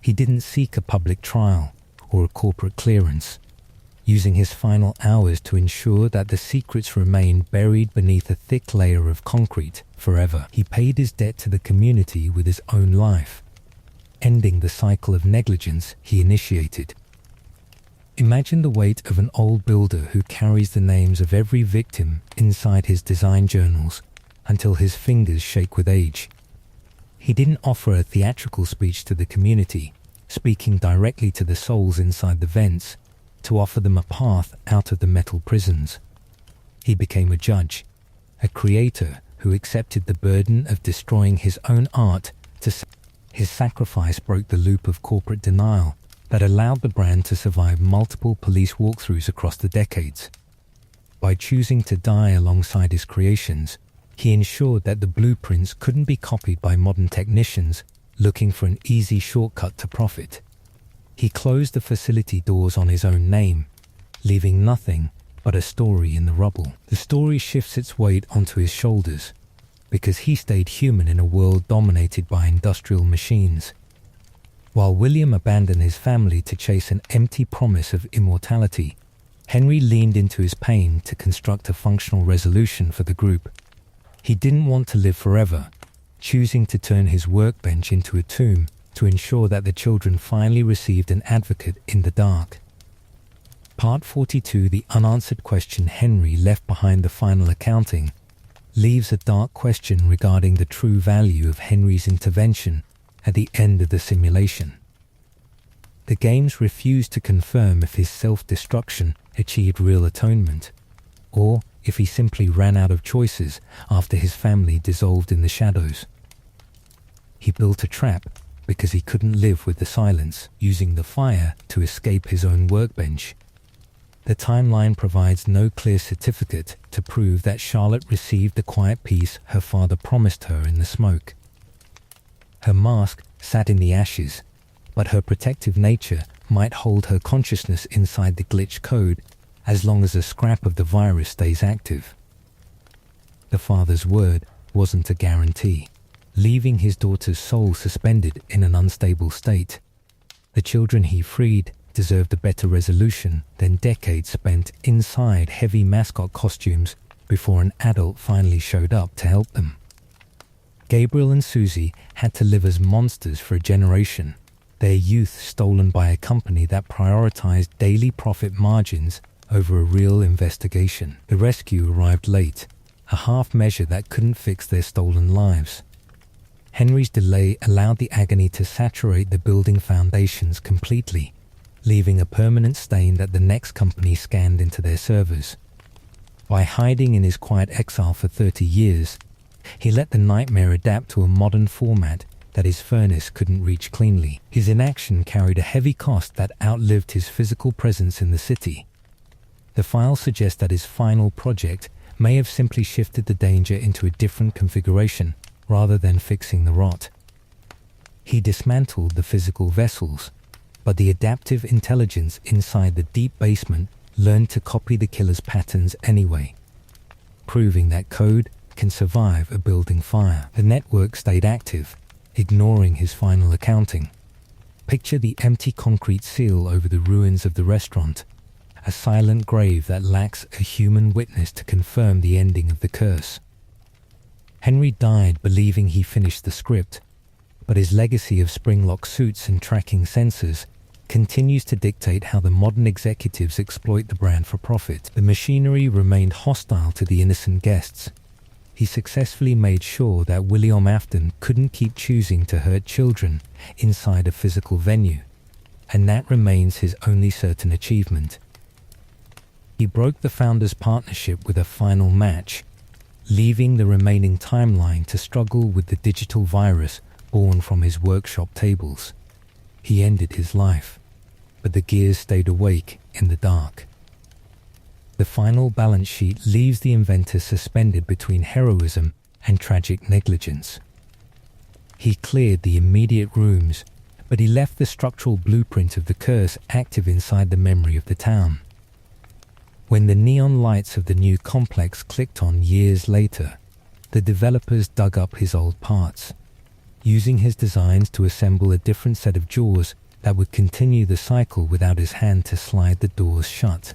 He didn't seek a public trial or a corporate clearance, using his final hours to ensure that the secrets remained buried beneath a thick layer of concrete forever. He paid his debt to the community with his own life, ending the cycle of negligence he initiated. Imagine the weight of an old builder who carries the names of every victim inside his design journals until his fingers shake with age. He didn't offer a theatrical speech to the community, speaking directly to the souls inside the vents to offer them a path out of the metal prisons. He became a judge, a creator who accepted the burden of destroying his own art his sacrifice broke the loop of corporate denial that allowed the brand to survive multiple police walkthroughs across the decades. By choosing to die alongside his creations, he ensured that the blueprints couldn't be copied by modern technicians looking for an easy shortcut to profit. He closed the facility doors on his own name, leaving nothing but a story in the rubble. The story shifts its weight onto his shoulders because he stayed human in a world dominated by industrial machines. While William abandoned his family to chase an empty promise of immortality, Henry leaned into his pain to construct a functional resolution for the group. He didn't want to live forever, choosing to turn his workbench into a tomb to ensure that the children finally received an advocate in the dark. Part 42, the unanswered question Henry left behind the final accounting, leaves a dark question regarding the true value of Henry's intervention at the end of the simulation. The games refuse to confirm if his self-destruction achieved real atonement, or if he simply ran out of choices after his family dissolved in the shadows. He built a trap because he couldn't live with the silence, using the fire to escape his own workbench. The timeline provides no clear certificate to prove that Charlotte received the quiet peace her father promised her in the smoke. Her mask sat in the ashes, but her protective nature might hold her consciousness inside the glitch code as long as a scrap of the virus stays active. The father's word wasn't a guarantee, leaving his daughter's soul suspended in an unstable state. The children he freed deserved a better resolution than decades spent inside heavy mascot costumes before an adult finally showed up to help them. Gabriel and Susie had to live as monsters for a generation, their youth stolen by a company that prioritized daily profit margins over a real investigation. The rescue arrived late, a half measure that couldn't fix their stolen lives. Henry's delay allowed the agony to saturate the building foundations completely, leaving a permanent stain that the next company scanned into their servers. By hiding in his quiet exile for 30 years, he let the nightmare adapt to a modern format that his furnace couldn't reach cleanly. His inaction carried a heavy cost that outlived his physical presence in the city. The files suggest that his final project may have simply shifted the danger into a different configuration rather than fixing the rot. He dismantled the physical vessels, but the adaptive intelligence inside the deep basement learned to copy the killer's patterns anyway, proving that code can survive a building fire. The network stayed active, ignoring his final accounting. Picture the empty concrete seal over the ruins of the restaurant, a silent grave that lacks a human witness to confirm the ending of the curse. Henry died believing he finished the script, but his legacy of spring-lock suits and tracking sensors continues to dictate how the modern executives exploit the brand for profit. The machinery remained hostile to the innocent guests. He successfully made sure that William Afton couldn't keep choosing to hurt children inside a physical venue, and that remains his only certain achievement. He broke the founders' partnership with a final match, leaving the remaining timeline to struggle with the digital virus born from his workshop tables. He ended his life, but the gears stayed awake in the dark. The final balance sheet leaves the inventor suspended between heroism and tragic negligence. He cleared the immediate rooms, but he left the structural blueprint of the curse active inside the memory of the town. When the neon lights of the new complex clicked on years later, the developers dug up his old parts, using his designs to assemble a different set of jaws that would continue the cycle without his hand to slide the doors shut.